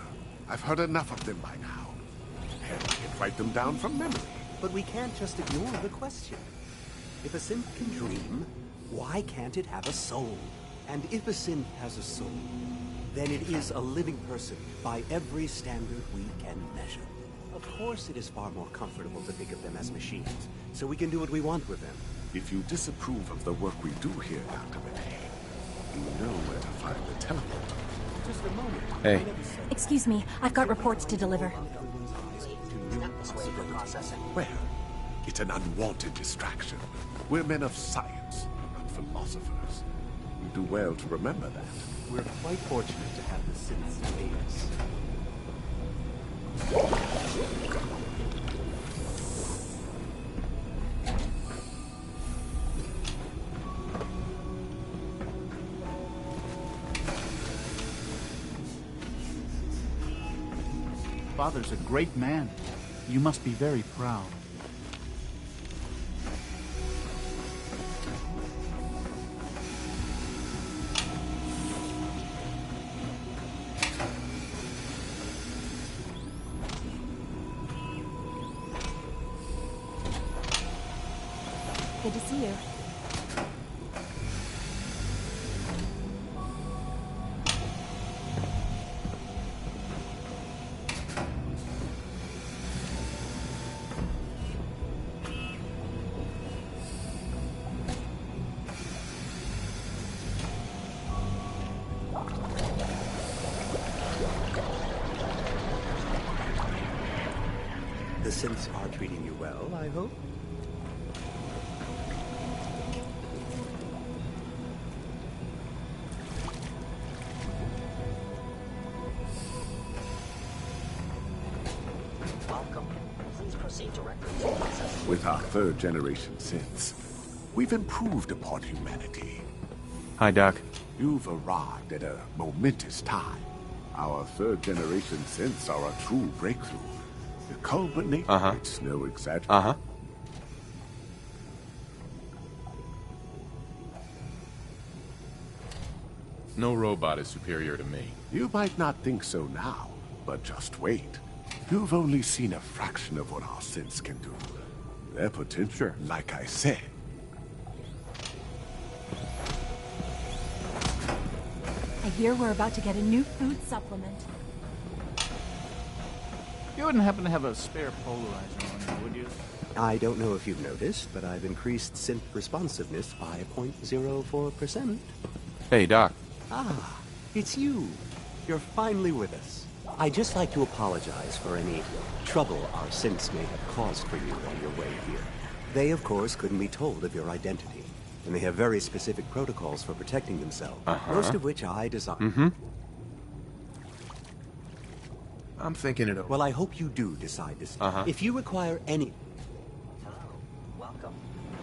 I've heard enough of them by now. Hell, I can write them down from memory. But we can't just ignore the question. If a synth can dream, why can't it have a soul? And if a synth has a soul, then it is a living person by every standard we can measure. Of course it is far more comfortable to think of them as machines, so we can do what we want with them. If you disapprove of the work we do here, Dr. Matei, you know where to find the teleporter. Just a moment. Hey. Excuse me, I've got reports to deliver. Well, it's an unwanted distraction. We're men of science, not philosophers. You do well to remember that. We're quite fortunate to have the synths aid us. Father's a great man. You must be very proud. Good to see you. The synths are treating you well, I hope? Welcome. Please proceed directly to processing. With our third generation synths, we've improved upon humanity. Hi, Doc. You've arrived at a momentous time. Our third generation synths are a true breakthrough. The culminate, it's no exaggeration. No robot is superior to me. You might not think so now, but just wait. You've only seen a fraction of what our synths can do. Their potential, like I said. I hear we're about to get a new food supplement. You wouldn't happen to have a spare polarizer on you, would you? I don't know if you've noticed, but I've increased synth responsiveness by 0.04%. Hey, Doc. Ah, it's you. You're finally with us. I'd just like to apologize for any trouble our synths may have caused for you on your way here. They, of course, couldn't be told of your identity, and they have very specific protocols for protecting themselves, most of which I designed. I'm thinking it over. Well, I hope you do decide to stay. If you require any... Welcome.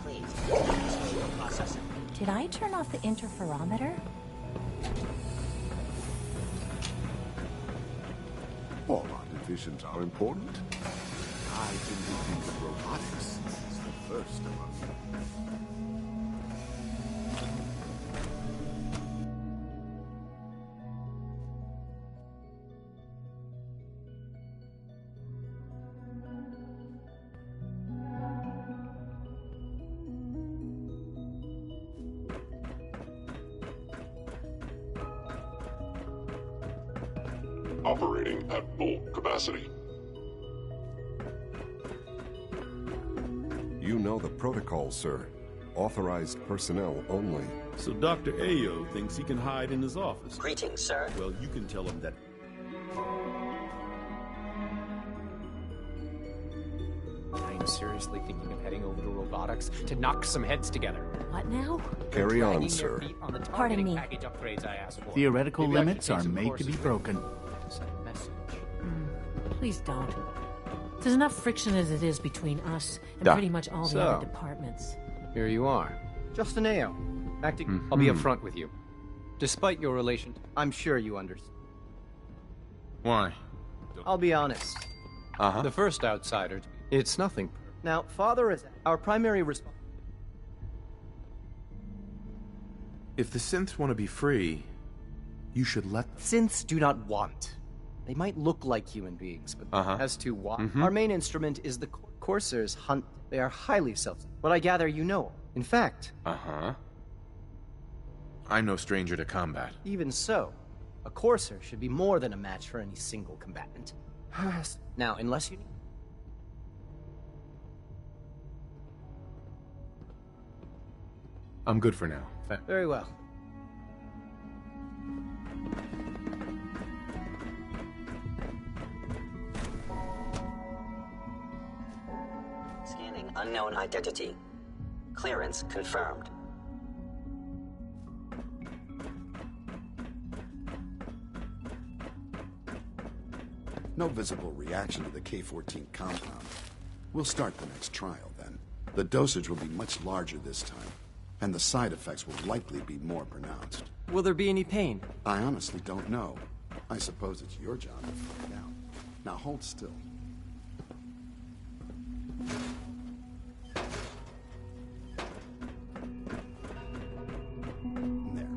Please proceed to processing. Did I turn off the interferometer? All our divisions are important. I didn't think of robotics as the first of us. operating at full capacity. You know the protocol, sir. Authorized personnel only. So Dr. Ayo thinks he can hide in his office. Greetings, sir. Well, you can tell him that. I'm seriously thinking of heading over to robotics to knock some heads together. What now? Carry on, sir. Pardon me. Package upgrades I asked for. Theoretical Maybe I should limits take are some made to courses be with broken. you. Send a message. Please don't. There's enough friction as it is between us and Doc. pretty much all the So. other departments. Here you are. Justin Ayo, acting. I'll be upfront with you. Despite your relation, I'm sure you understand. Why? I'll be honest. Uh-huh. The first outsider. It's nothing. Now, Father is our primary response. If the synths want to be free, you should let them. Synths do not want. They might look like human beings, but as to why, our main instrument is the coursers hunt. They are highly self. But I gather you know. In fact, I'm no stranger to combat. even so, a courser should be more than a match for any single combatant. Now, unless you. I'm good for now. Very well. Scanning unknown identity. Clearance confirmed. No visible reaction to the K-14 compound. We'll start the next trial, then. The dosage will be much larger this time, and the side effects will likely be more pronounced. Will there be any pain? I honestly don't know. I suppose it's your job to find out. Now hold still. There.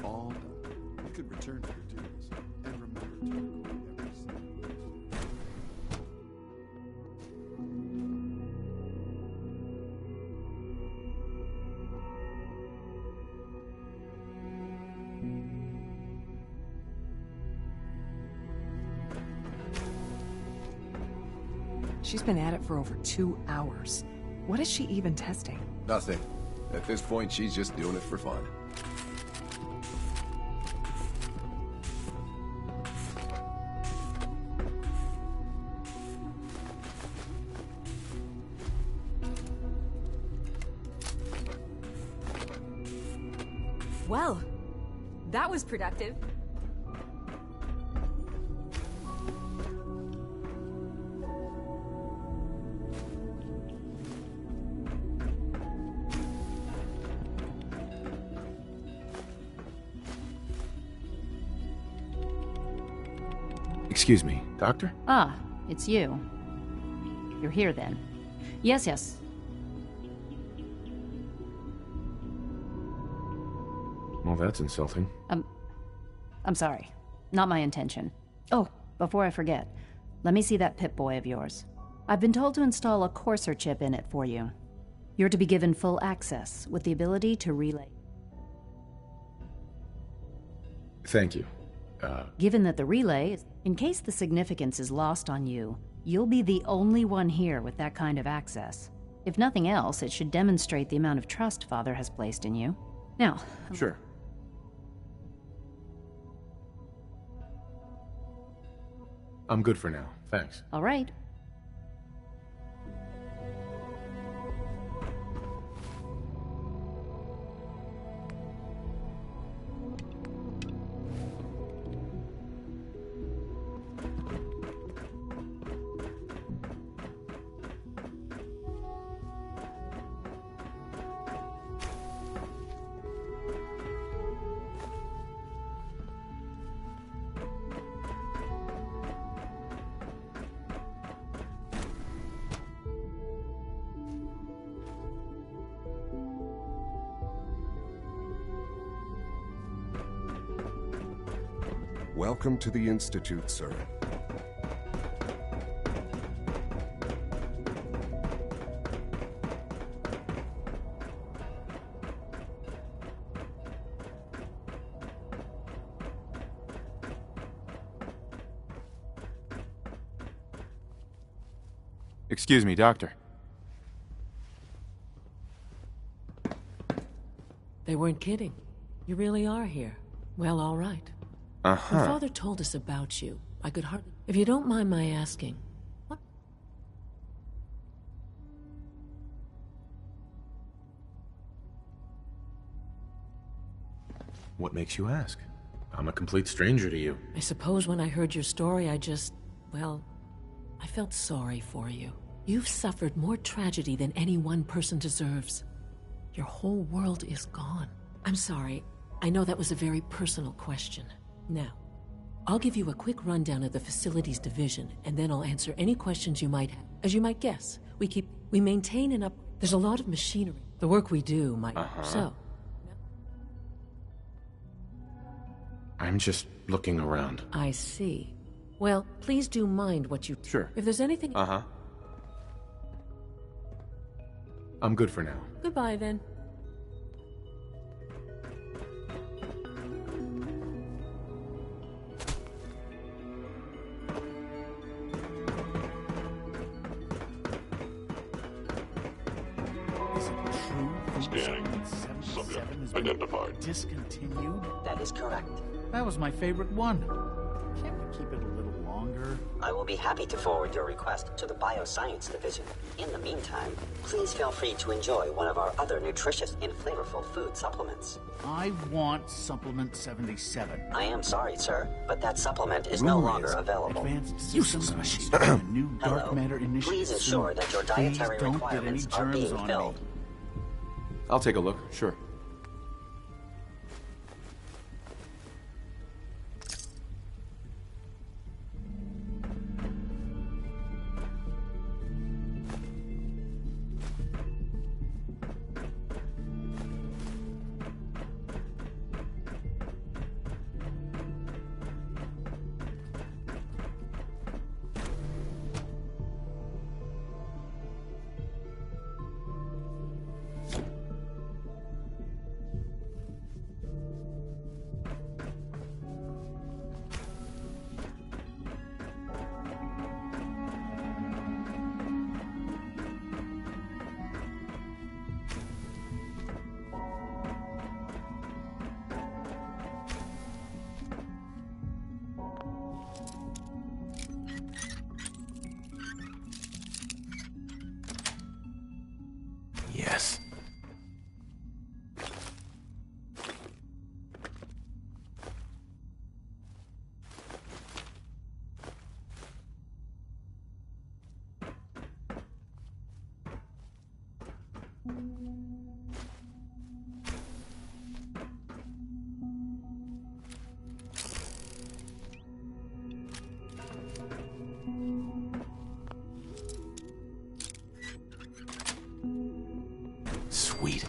All done. You could return to your duties, and remember to record every single. She's been at it for over 2 hours. What is she even testing? Nothing. At this point, she's just doing it for fun. Well, that was productive. Excuse me, Doctor? Ah, it's you. You're here then. Yes, yes. Well, that's insulting. I'm sorry. Not my intention. Oh, before I forget, let me see that Pip-Boy of yours. I've been told to install a Courser chip in it for you. You're to be given full access, with the ability to relay. Thank you. Given that the relay, in case the significance is lost on you, you'll be the only one here with that kind of access. If nothing else, it should demonstrate the amount of trust Father has placed in you. Now... Sure. I'm good for now. Thanks. All right. Welcome to the Institute, sir. Excuse me, Doctor. They weren't kidding. You really are here. Well, all right. When Father told us about you, I could hardly... If you don't mind my asking, what? What makes you ask? I'm a complete stranger to you. I suppose when I heard your story, well, I felt sorry for you. You've suffered more tragedy than any one person deserves. Your whole world is gone. I'm sorry. I know that was a very personal question. Now, I'll give you a quick rundown of the facilities division, and then I'll answer any questions you might have. As you might guess, we maintain and there's a lot of machinery. The work we do might... So... I'm just looking around. I see. Well, please do mind what you... Sure. If there's anything... I'm good for now. Goodbye, then. Scanning. Subject identified. Discontinued? That is correct. That was my favorite one. Can't we keep it a little longer? I will be happy to forward your request to the Bioscience Division. In the meantime, please feel free to enjoy one of our other nutritious and flavorful food supplements. I want Supplement 77. I am sorry, sir, but that supplement is no longer available. Advanced systems machine. A new dark matter initiative. Please ensure that your dietary requirements are being filled. I'll take a look, sure. Yes. Sweet.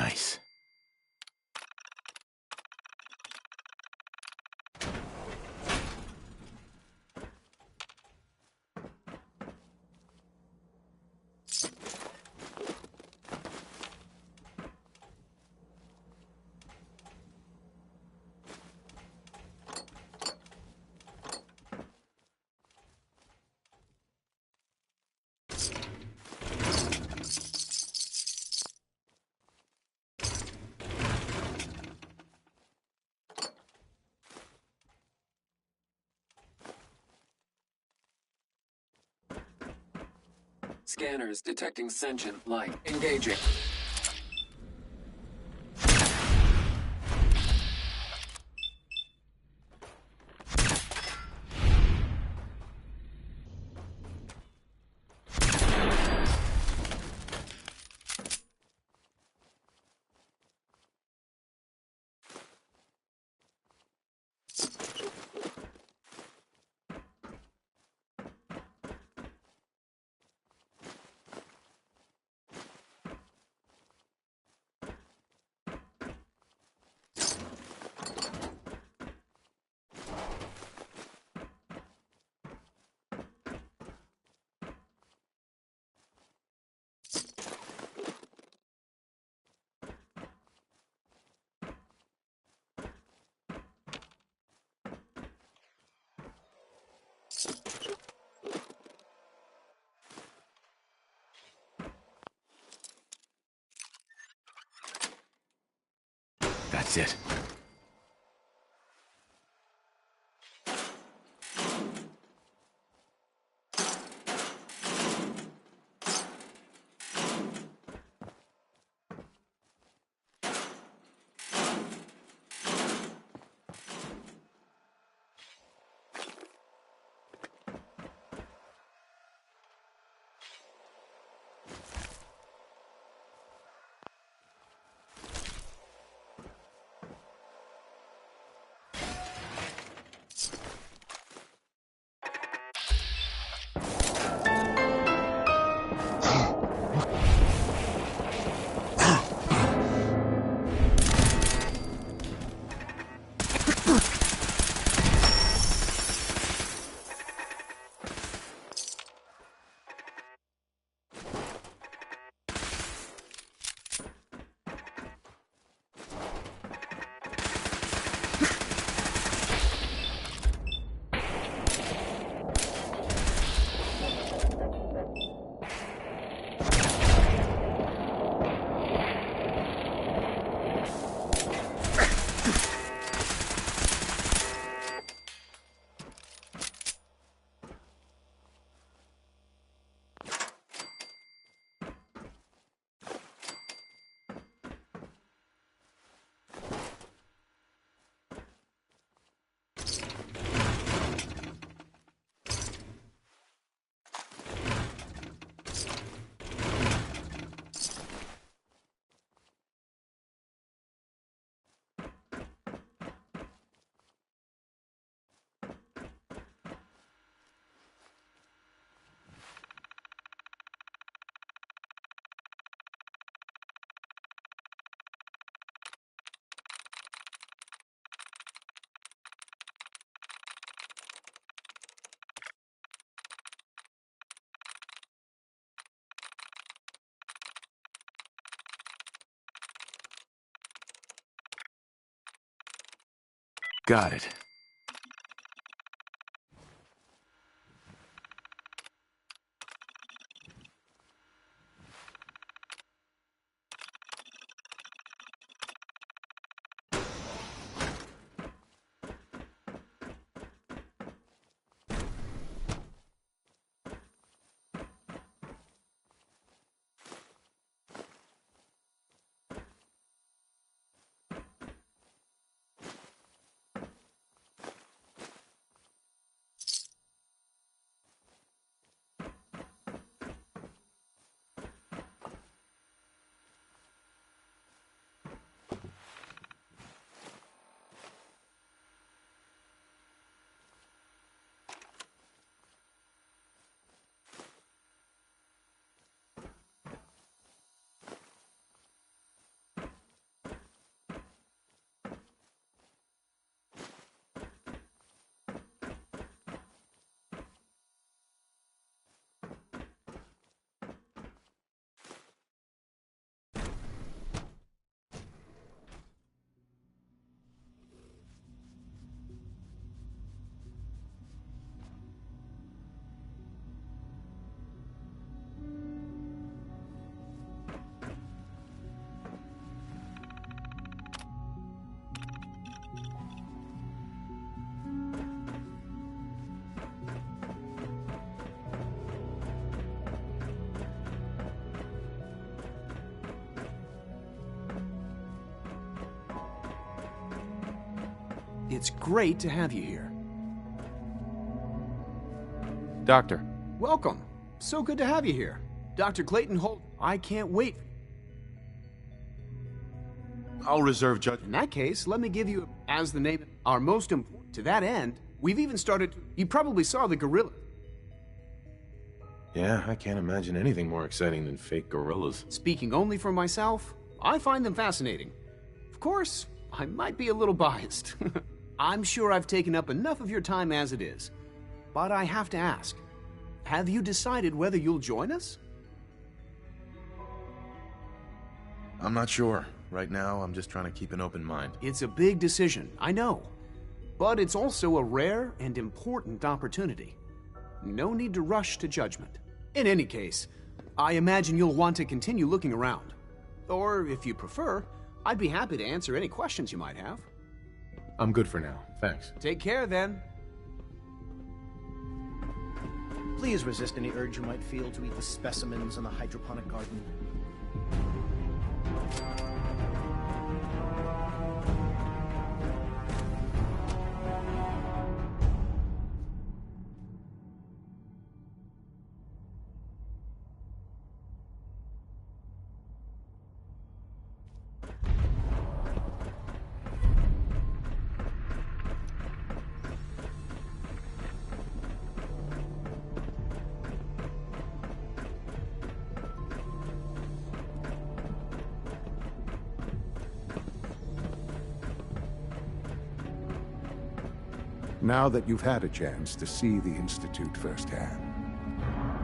Nice. Scanners detecting sentient light. Engaging. That's it. Got it. It's great to have you here. Doctor. Welcome. So good to have you here. Dr. Clayton Holt, I can't wait. I'll reserve judgment. In that case, let me give you, as the name, our most important. To that end, we've even started. You probably saw the gorilla. Yeah, I can't imagine anything more exciting than fake gorillas. Speaking only for myself, I find them fascinating. Of course, I might be a little biased. I'm sure I've taken up enough of your time as it is. But I have to ask, have you decided whether you'll join us? I'm not sure. Right now, I'm just trying to keep an open mind. It's a big decision, I know. But it's also a rare and important opportunity. No need to rush to judgment. In any case, I imagine you'll want to continue looking around. Or, if you prefer, I'd be happy to answer any questions you might have. I'm good for now, thanks. Take care, then. Please resist any urge you might feel to eat the specimens in the hydroponic garden. Now that you've had a chance to see the Institute firsthand,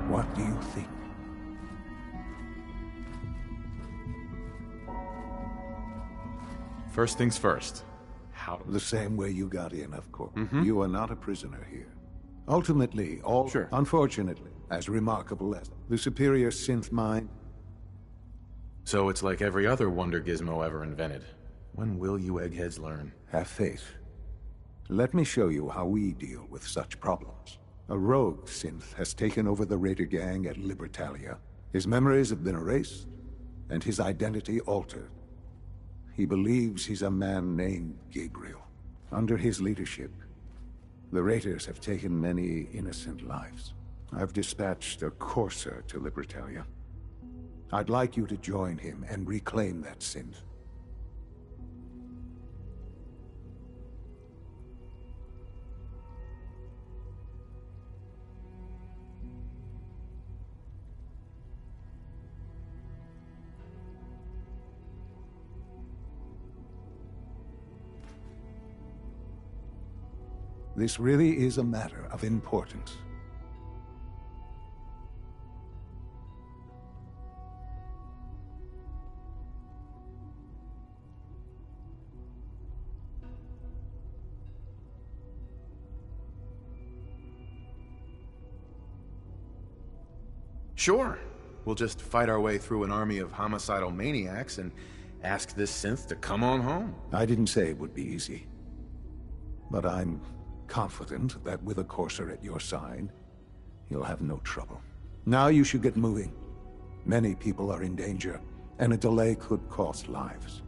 what do you think? First things first. How? The same way you got in, of course. You are not a prisoner here. Ultimately, unfortunately, as remarkable as the superior synth mind. So it's like every other wonder gizmo ever invented. When will you eggheads learn? Have faith. Let me show you how we deal with such problems. A rogue synth has taken over the Raider gang at Libertalia. His memories have been erased, and his identity altered. He believes he's a man named Gabriel. Under his leadership, the Raiders have taken many innocent lives. I've dispatched a courser to Libertalia. I'd like you to join him and reclaim that synth. This really is a matter of importance. Sure. We'll just fight our way through an army of homicidal maniacs and ask this synth to come on home. I didn't say it would be easy. But I'm confident that with a courser at your side, you'll have no trouble. Now you should get moving. Many people are in danger, and a delay could cost lives.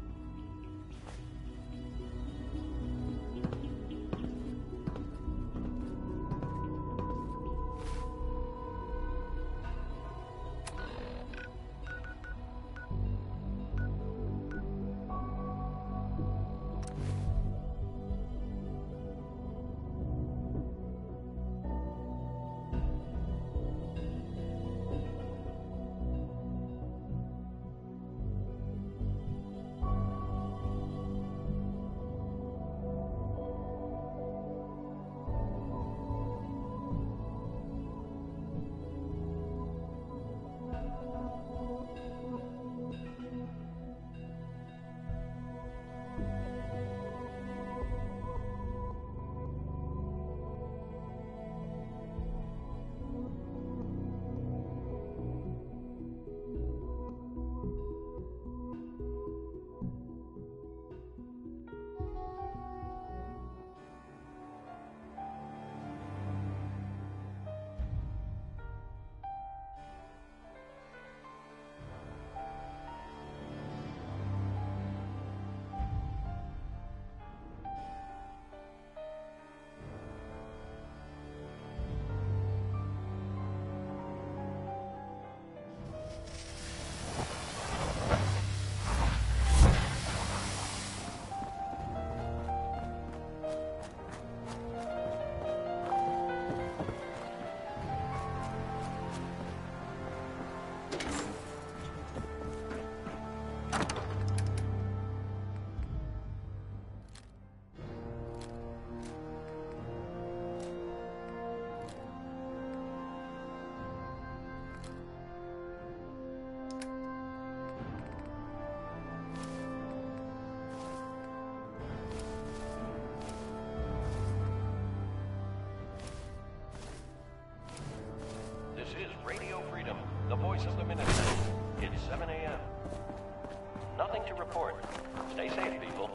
the voice of the Minutemen. It's 7 a.m. Nothing to report. Stay safe, people.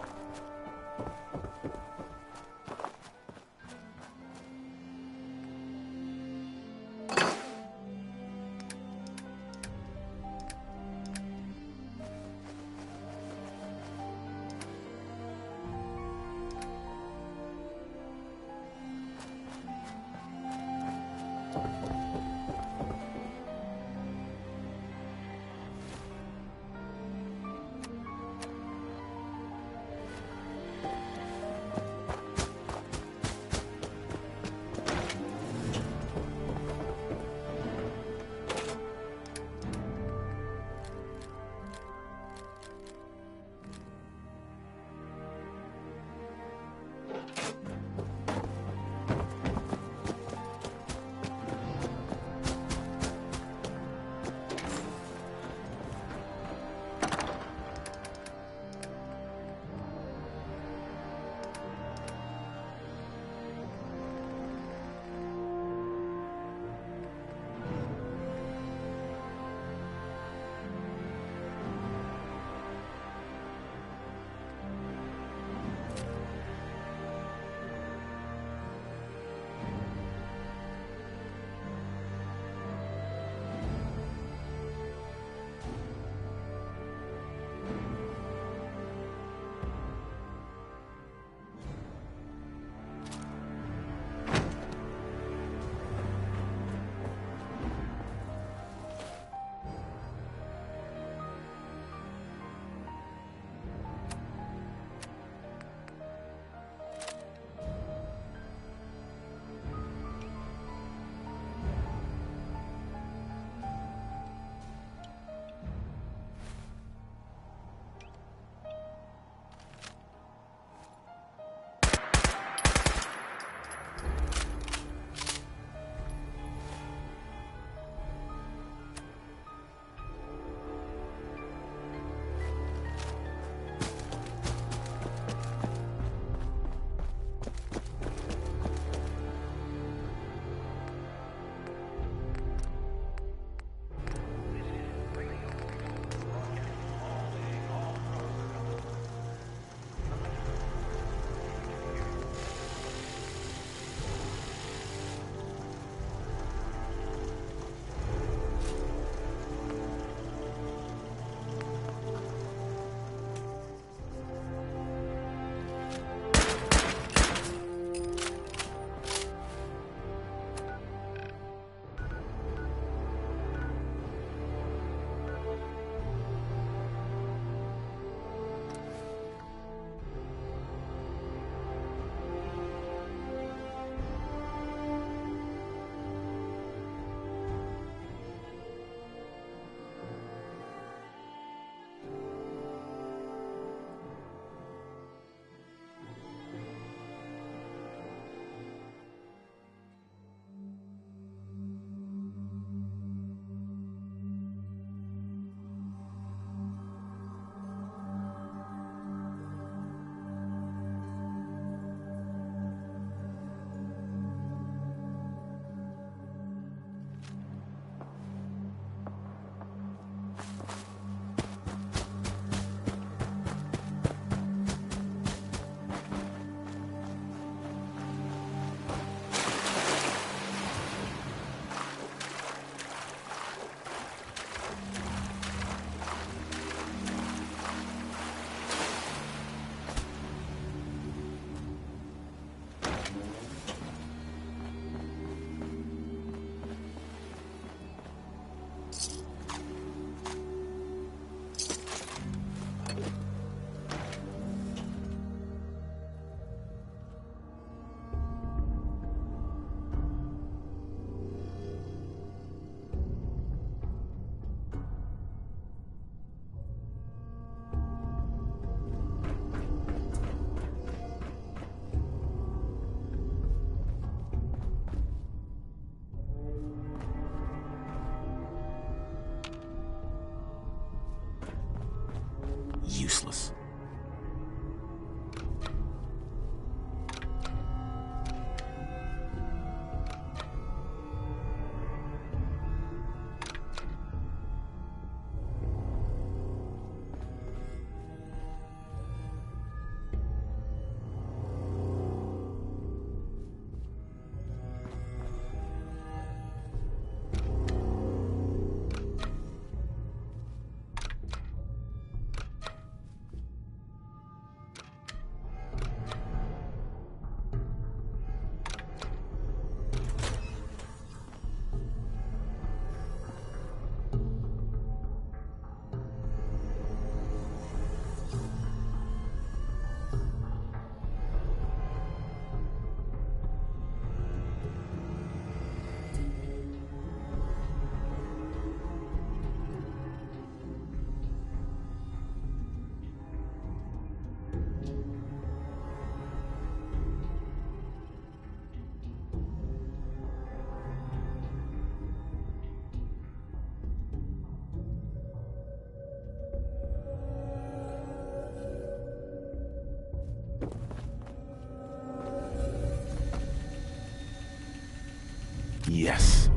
Yes.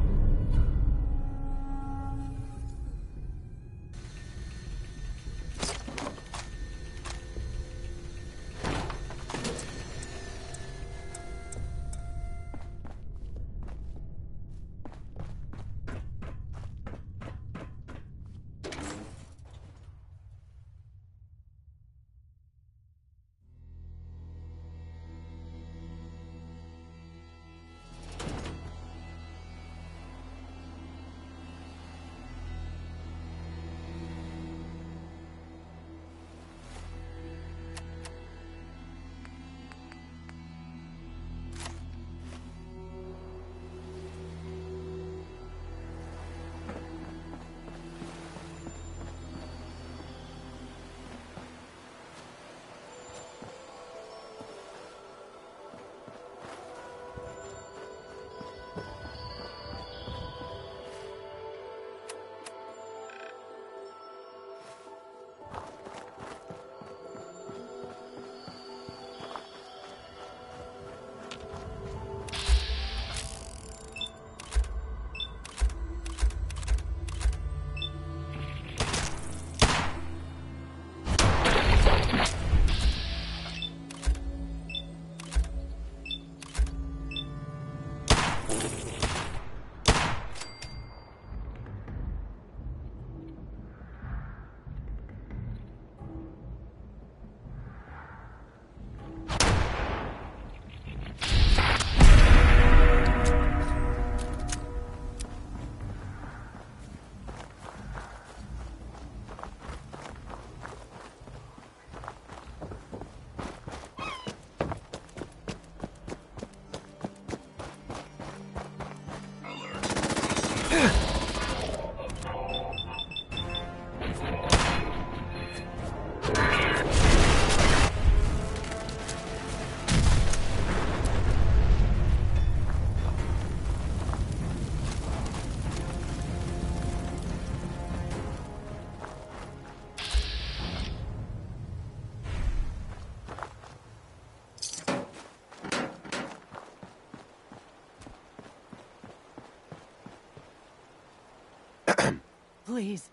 Please.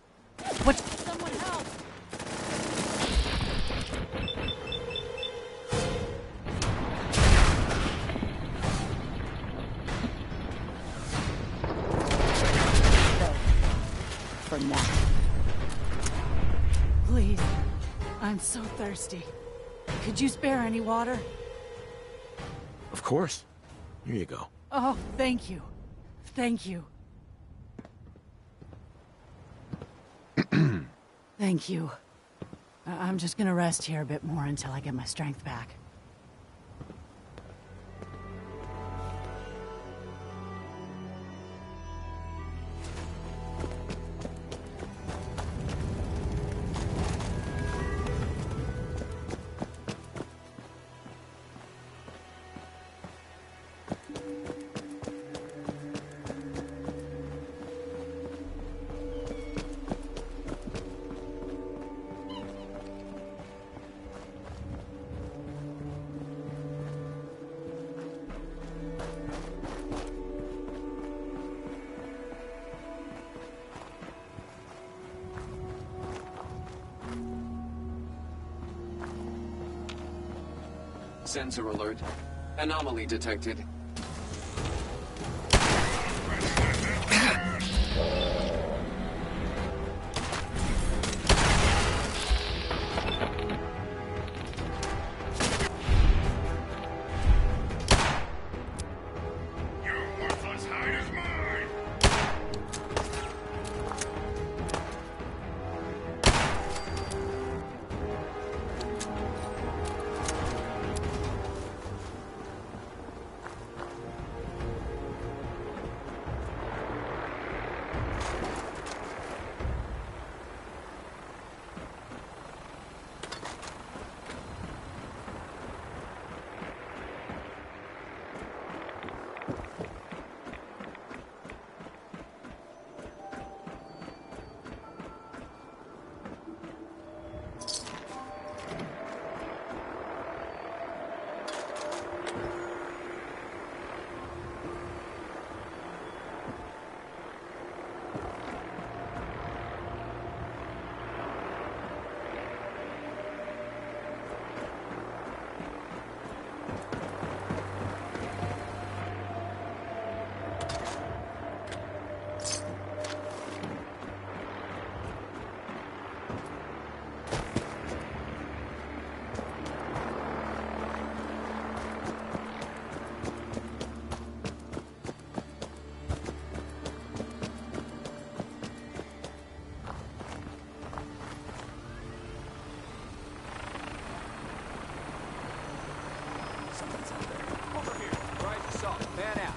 What? Someone help! For now. Please. I'm so thirsty. Could you spare any water? Of course. Here you go. Oh, thank you. Thank you. Thank you. I'm just gonna rest here a bit more until I get my strength back. Sensor alert. Anomaly detected. Someone's out there. Over here. Rise assault. Man out.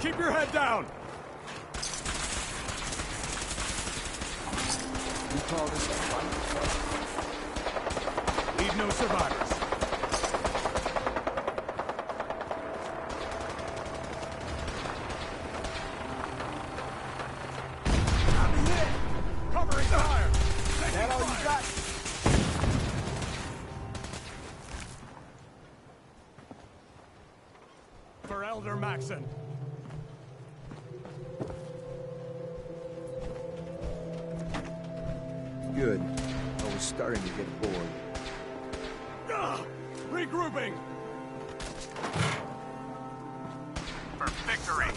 Keep your head down! You call this a fight? Leave no survivors. I'm hit! Covering fire! That all you got? For Elder Maxson. Good. I was starting to get bored. Regrouping! For victory!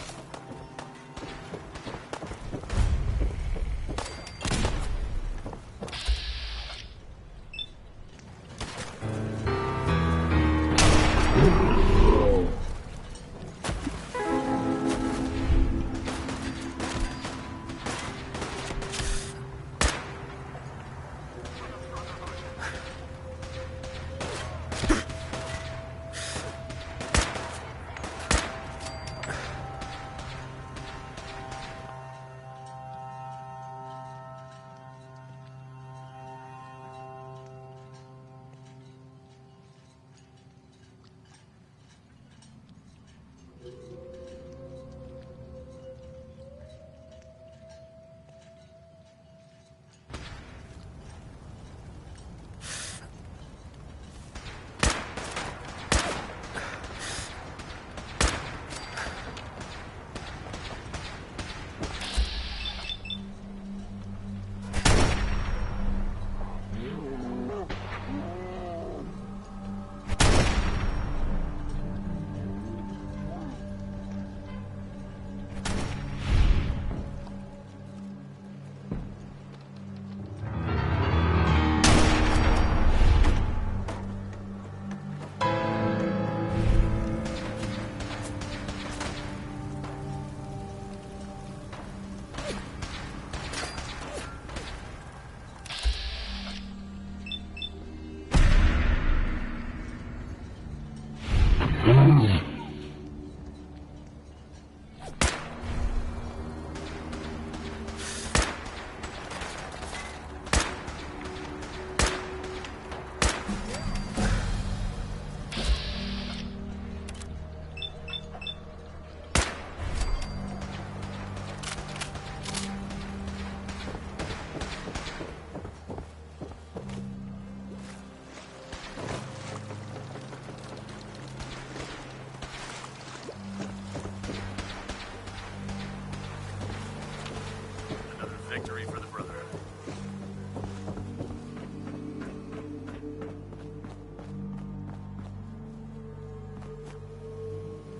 Victory for the Brotherhood.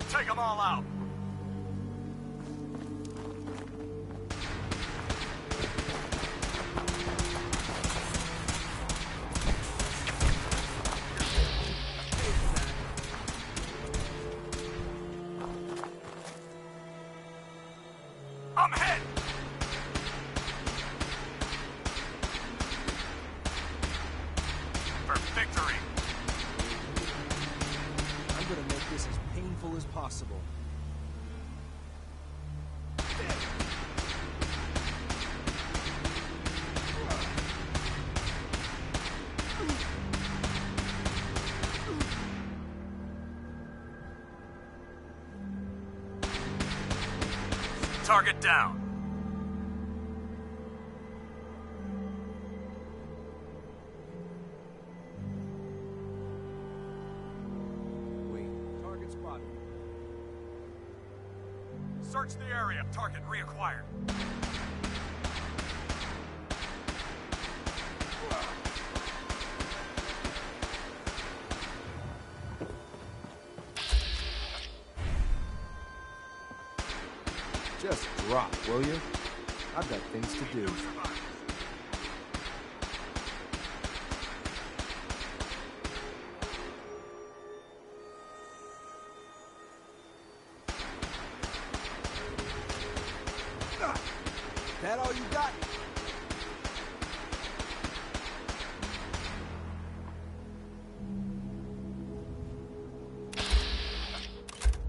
Take them all out! I'm hit! possible. Target down. Target spotted. Search the area. Target reacquired. Just drop, will you? I've got things to do. That all you got?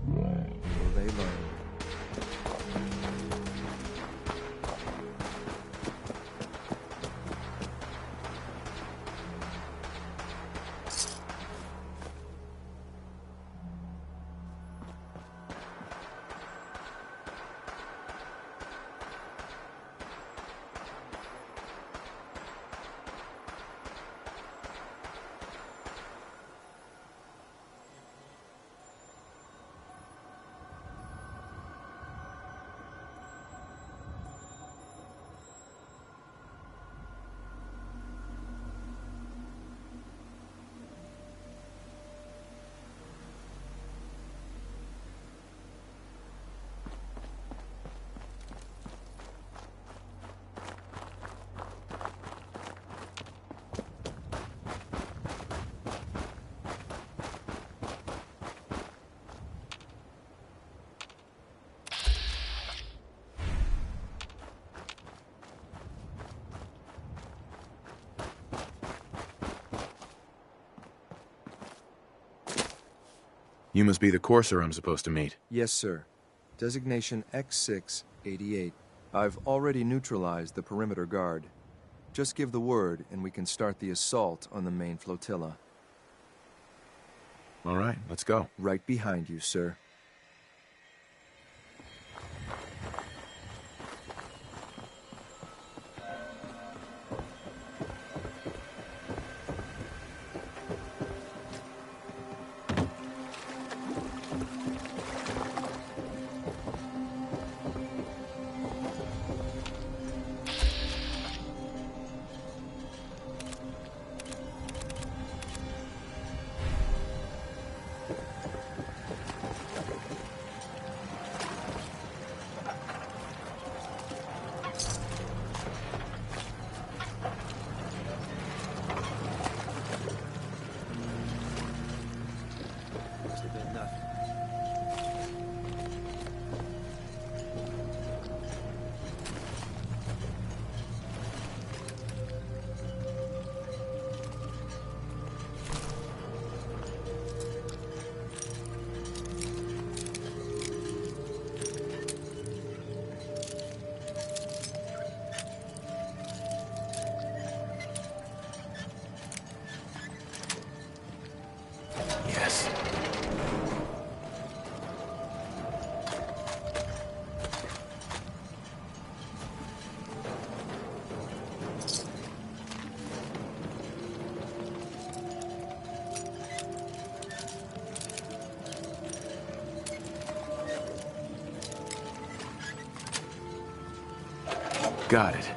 Will they learn? You must be the Courser I'm supposed to meet. Yes, sir. Designation X688. I've already neutralized the perimeter guard. Just give the word, and we can start the assault on the main flotilla. All right, let's go. Right behind you, sir. Got it.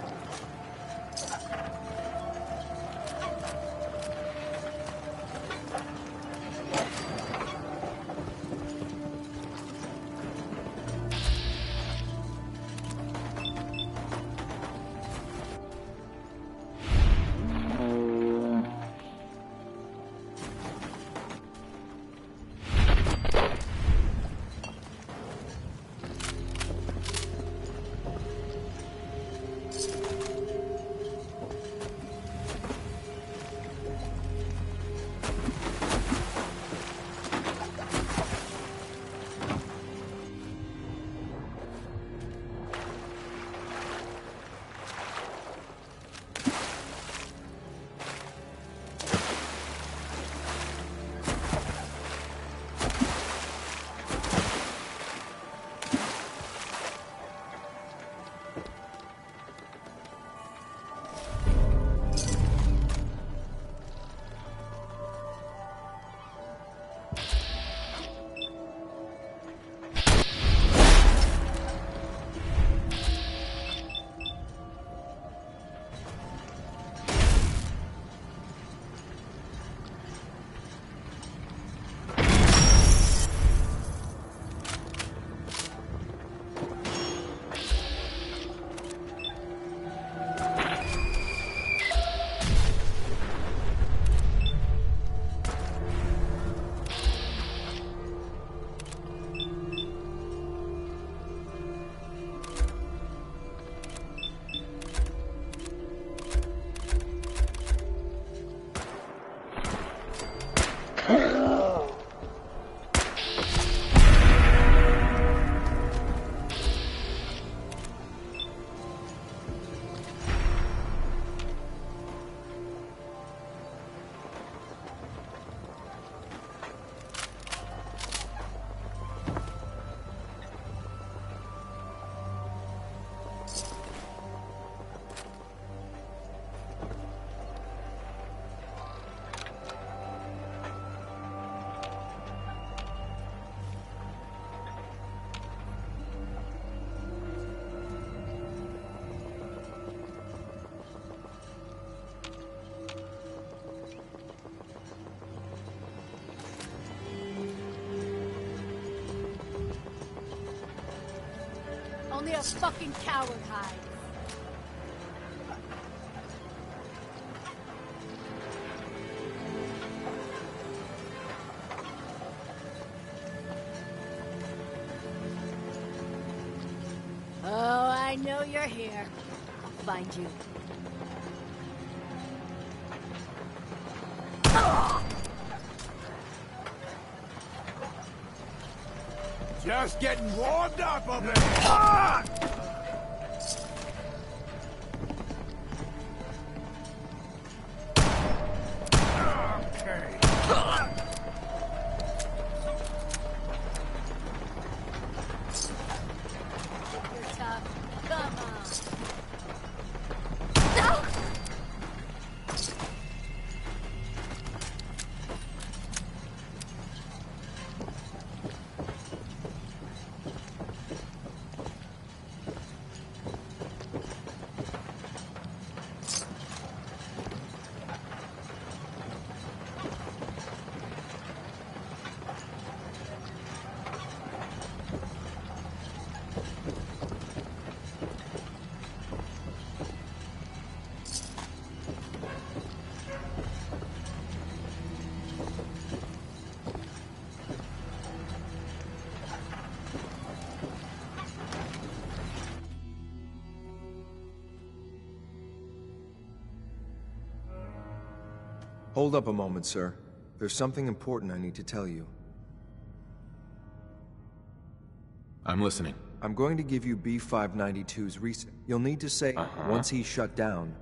Only a fucking coward hides. Oh, I know you're here. I'll find you. Just getting warmed up over there. Ah! Okay. You're tough. Come on. Hold up a moment, sir. There's something important I need to tell you. I'm listening. I'm going to give you B-592's reset. You'll need to say, once he's shut down.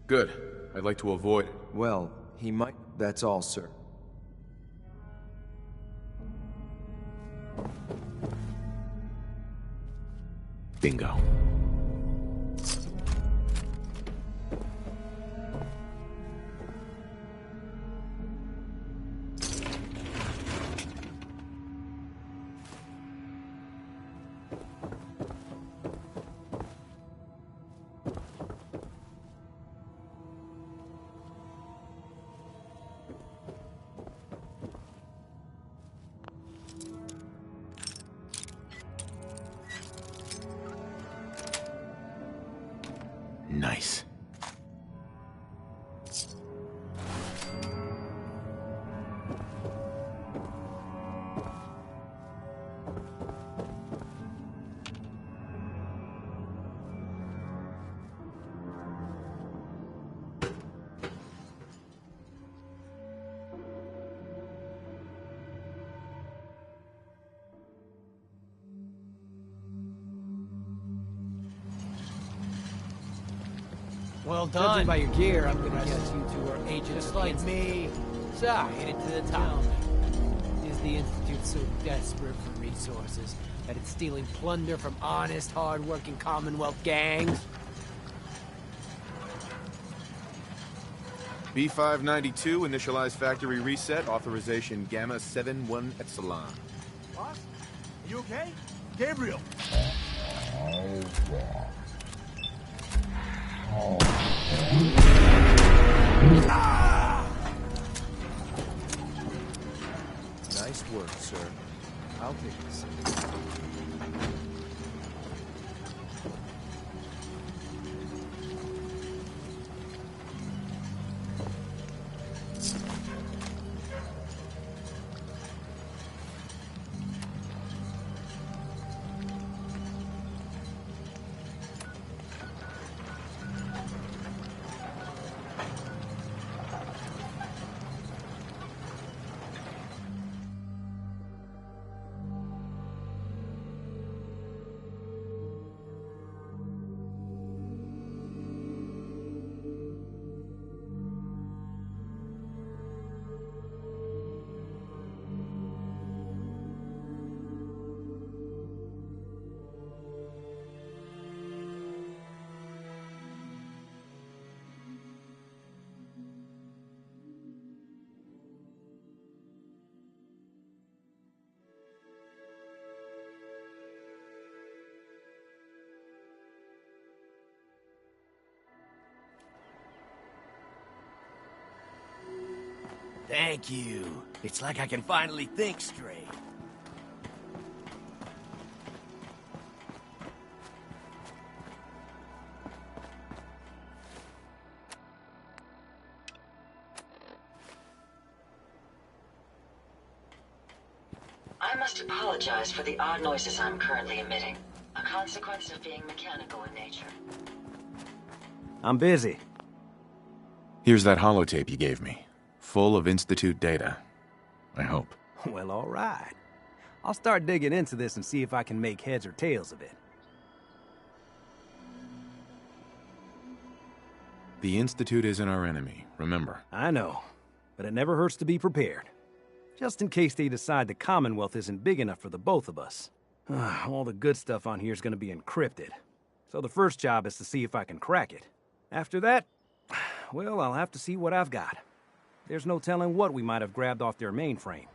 Good. I'd like to avoid it. Well, he might... That's all, sir. Bingo. Nice. Well done. Judging by your gear, I'm gonna guess you two are agents just like me. So, made it to the top. Is the Institute so desperate for resources that it's stealing plunder from honest, hard-working Commonwealth gangs? B-592, initialize factory reset, authorization Gamma 71 Epsilon. Boss? Are you okay? Gabriel! Nice work, sir. I'll take this. Thank you. It's like I can finally think straight. I must apologize for the odd noises I'm currently emitting, a consequence of being mechanical in nature. I'm busy. Here's that holotape you gave me, full of Institute data. I hope. Well, all right. I'll start digging into this and see if I can make heads or tails of it. The Institute isn't our enemy, remember. I know, but it never hurts to be prepared. Just in case they decide the Commonwealth isn't big enough for the both of us. All the good stuff on here is going to be encrypted. So the first job is to see if I can crack it. After that, well, I'll have to see what I've got. There's no telling what we might have grabbed off their mainframe.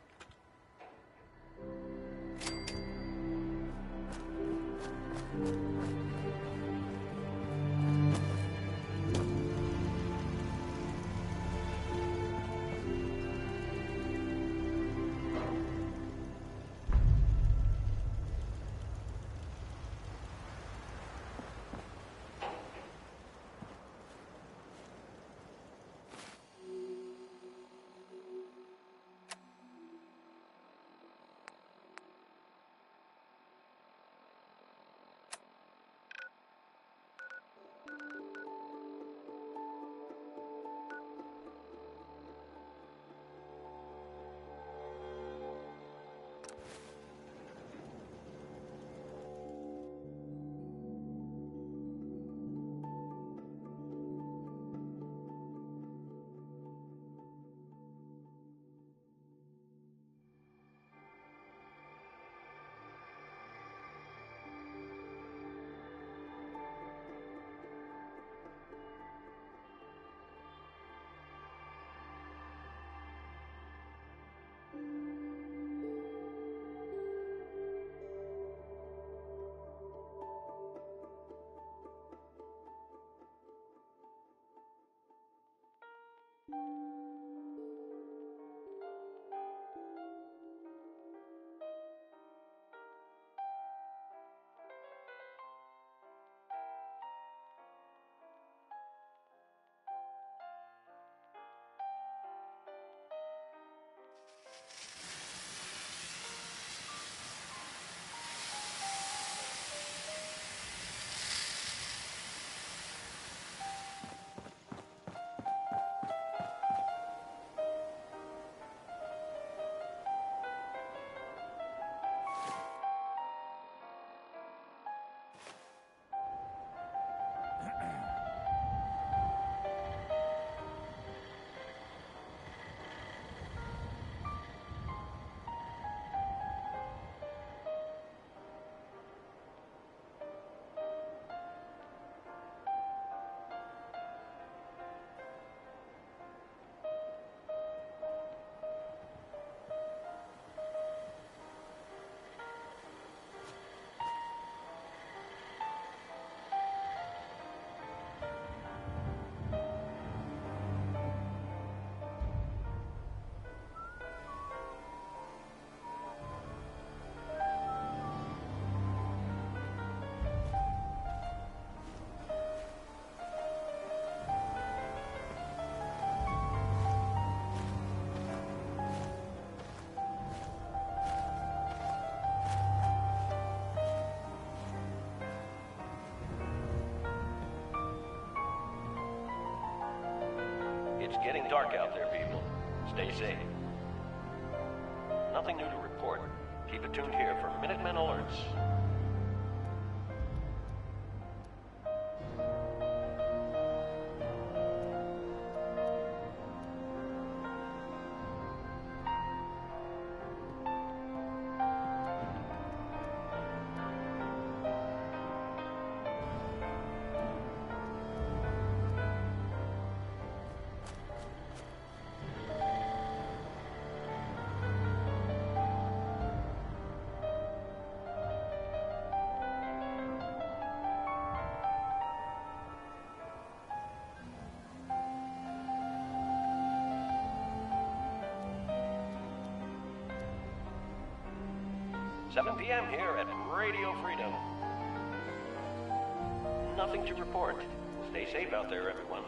It's getting dark out there, people. Stay safe. Nothing new to report. Keep it tuned here for Minutemen alerts. 7 p.m. here at Radio Freedom. Nothing to report. Stay safe out there, everyone.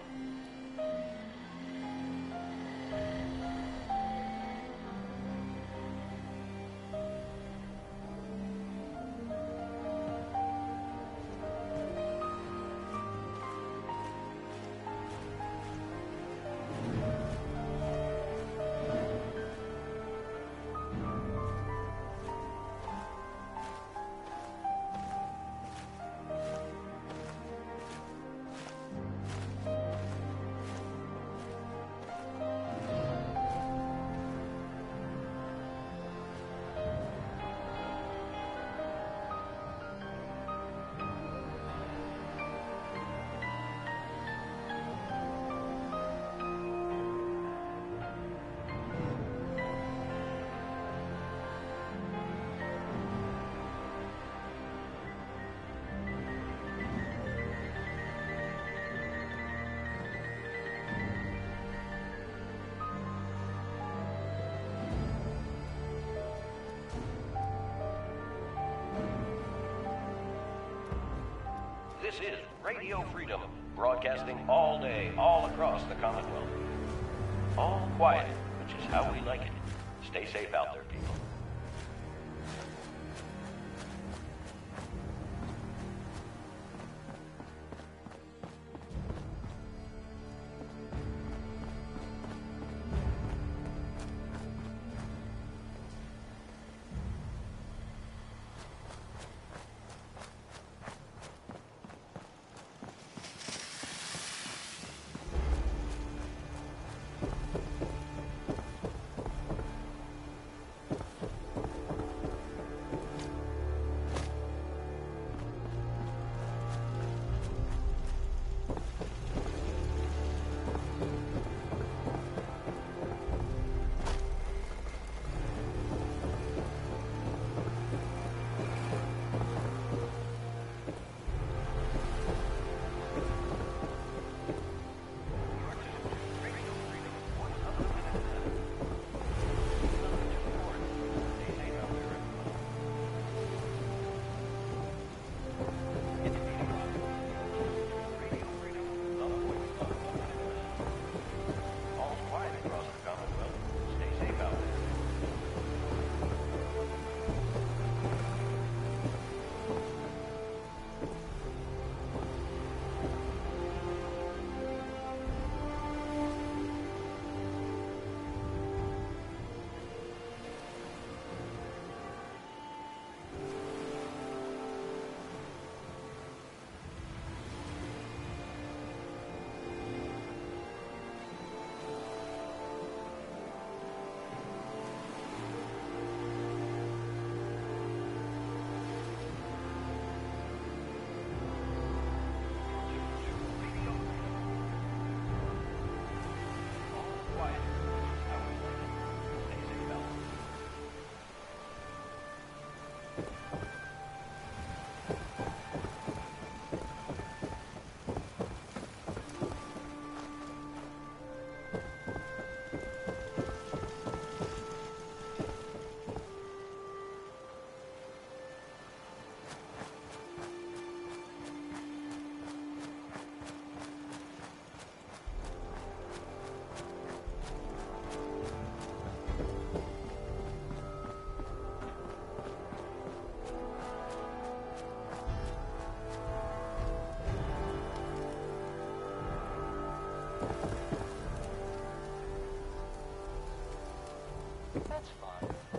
This is Radio Freedom, broadcasting all day, all across the Commonwealth. All quiet, which is how we like it. Stay safe out there, people. That's fine.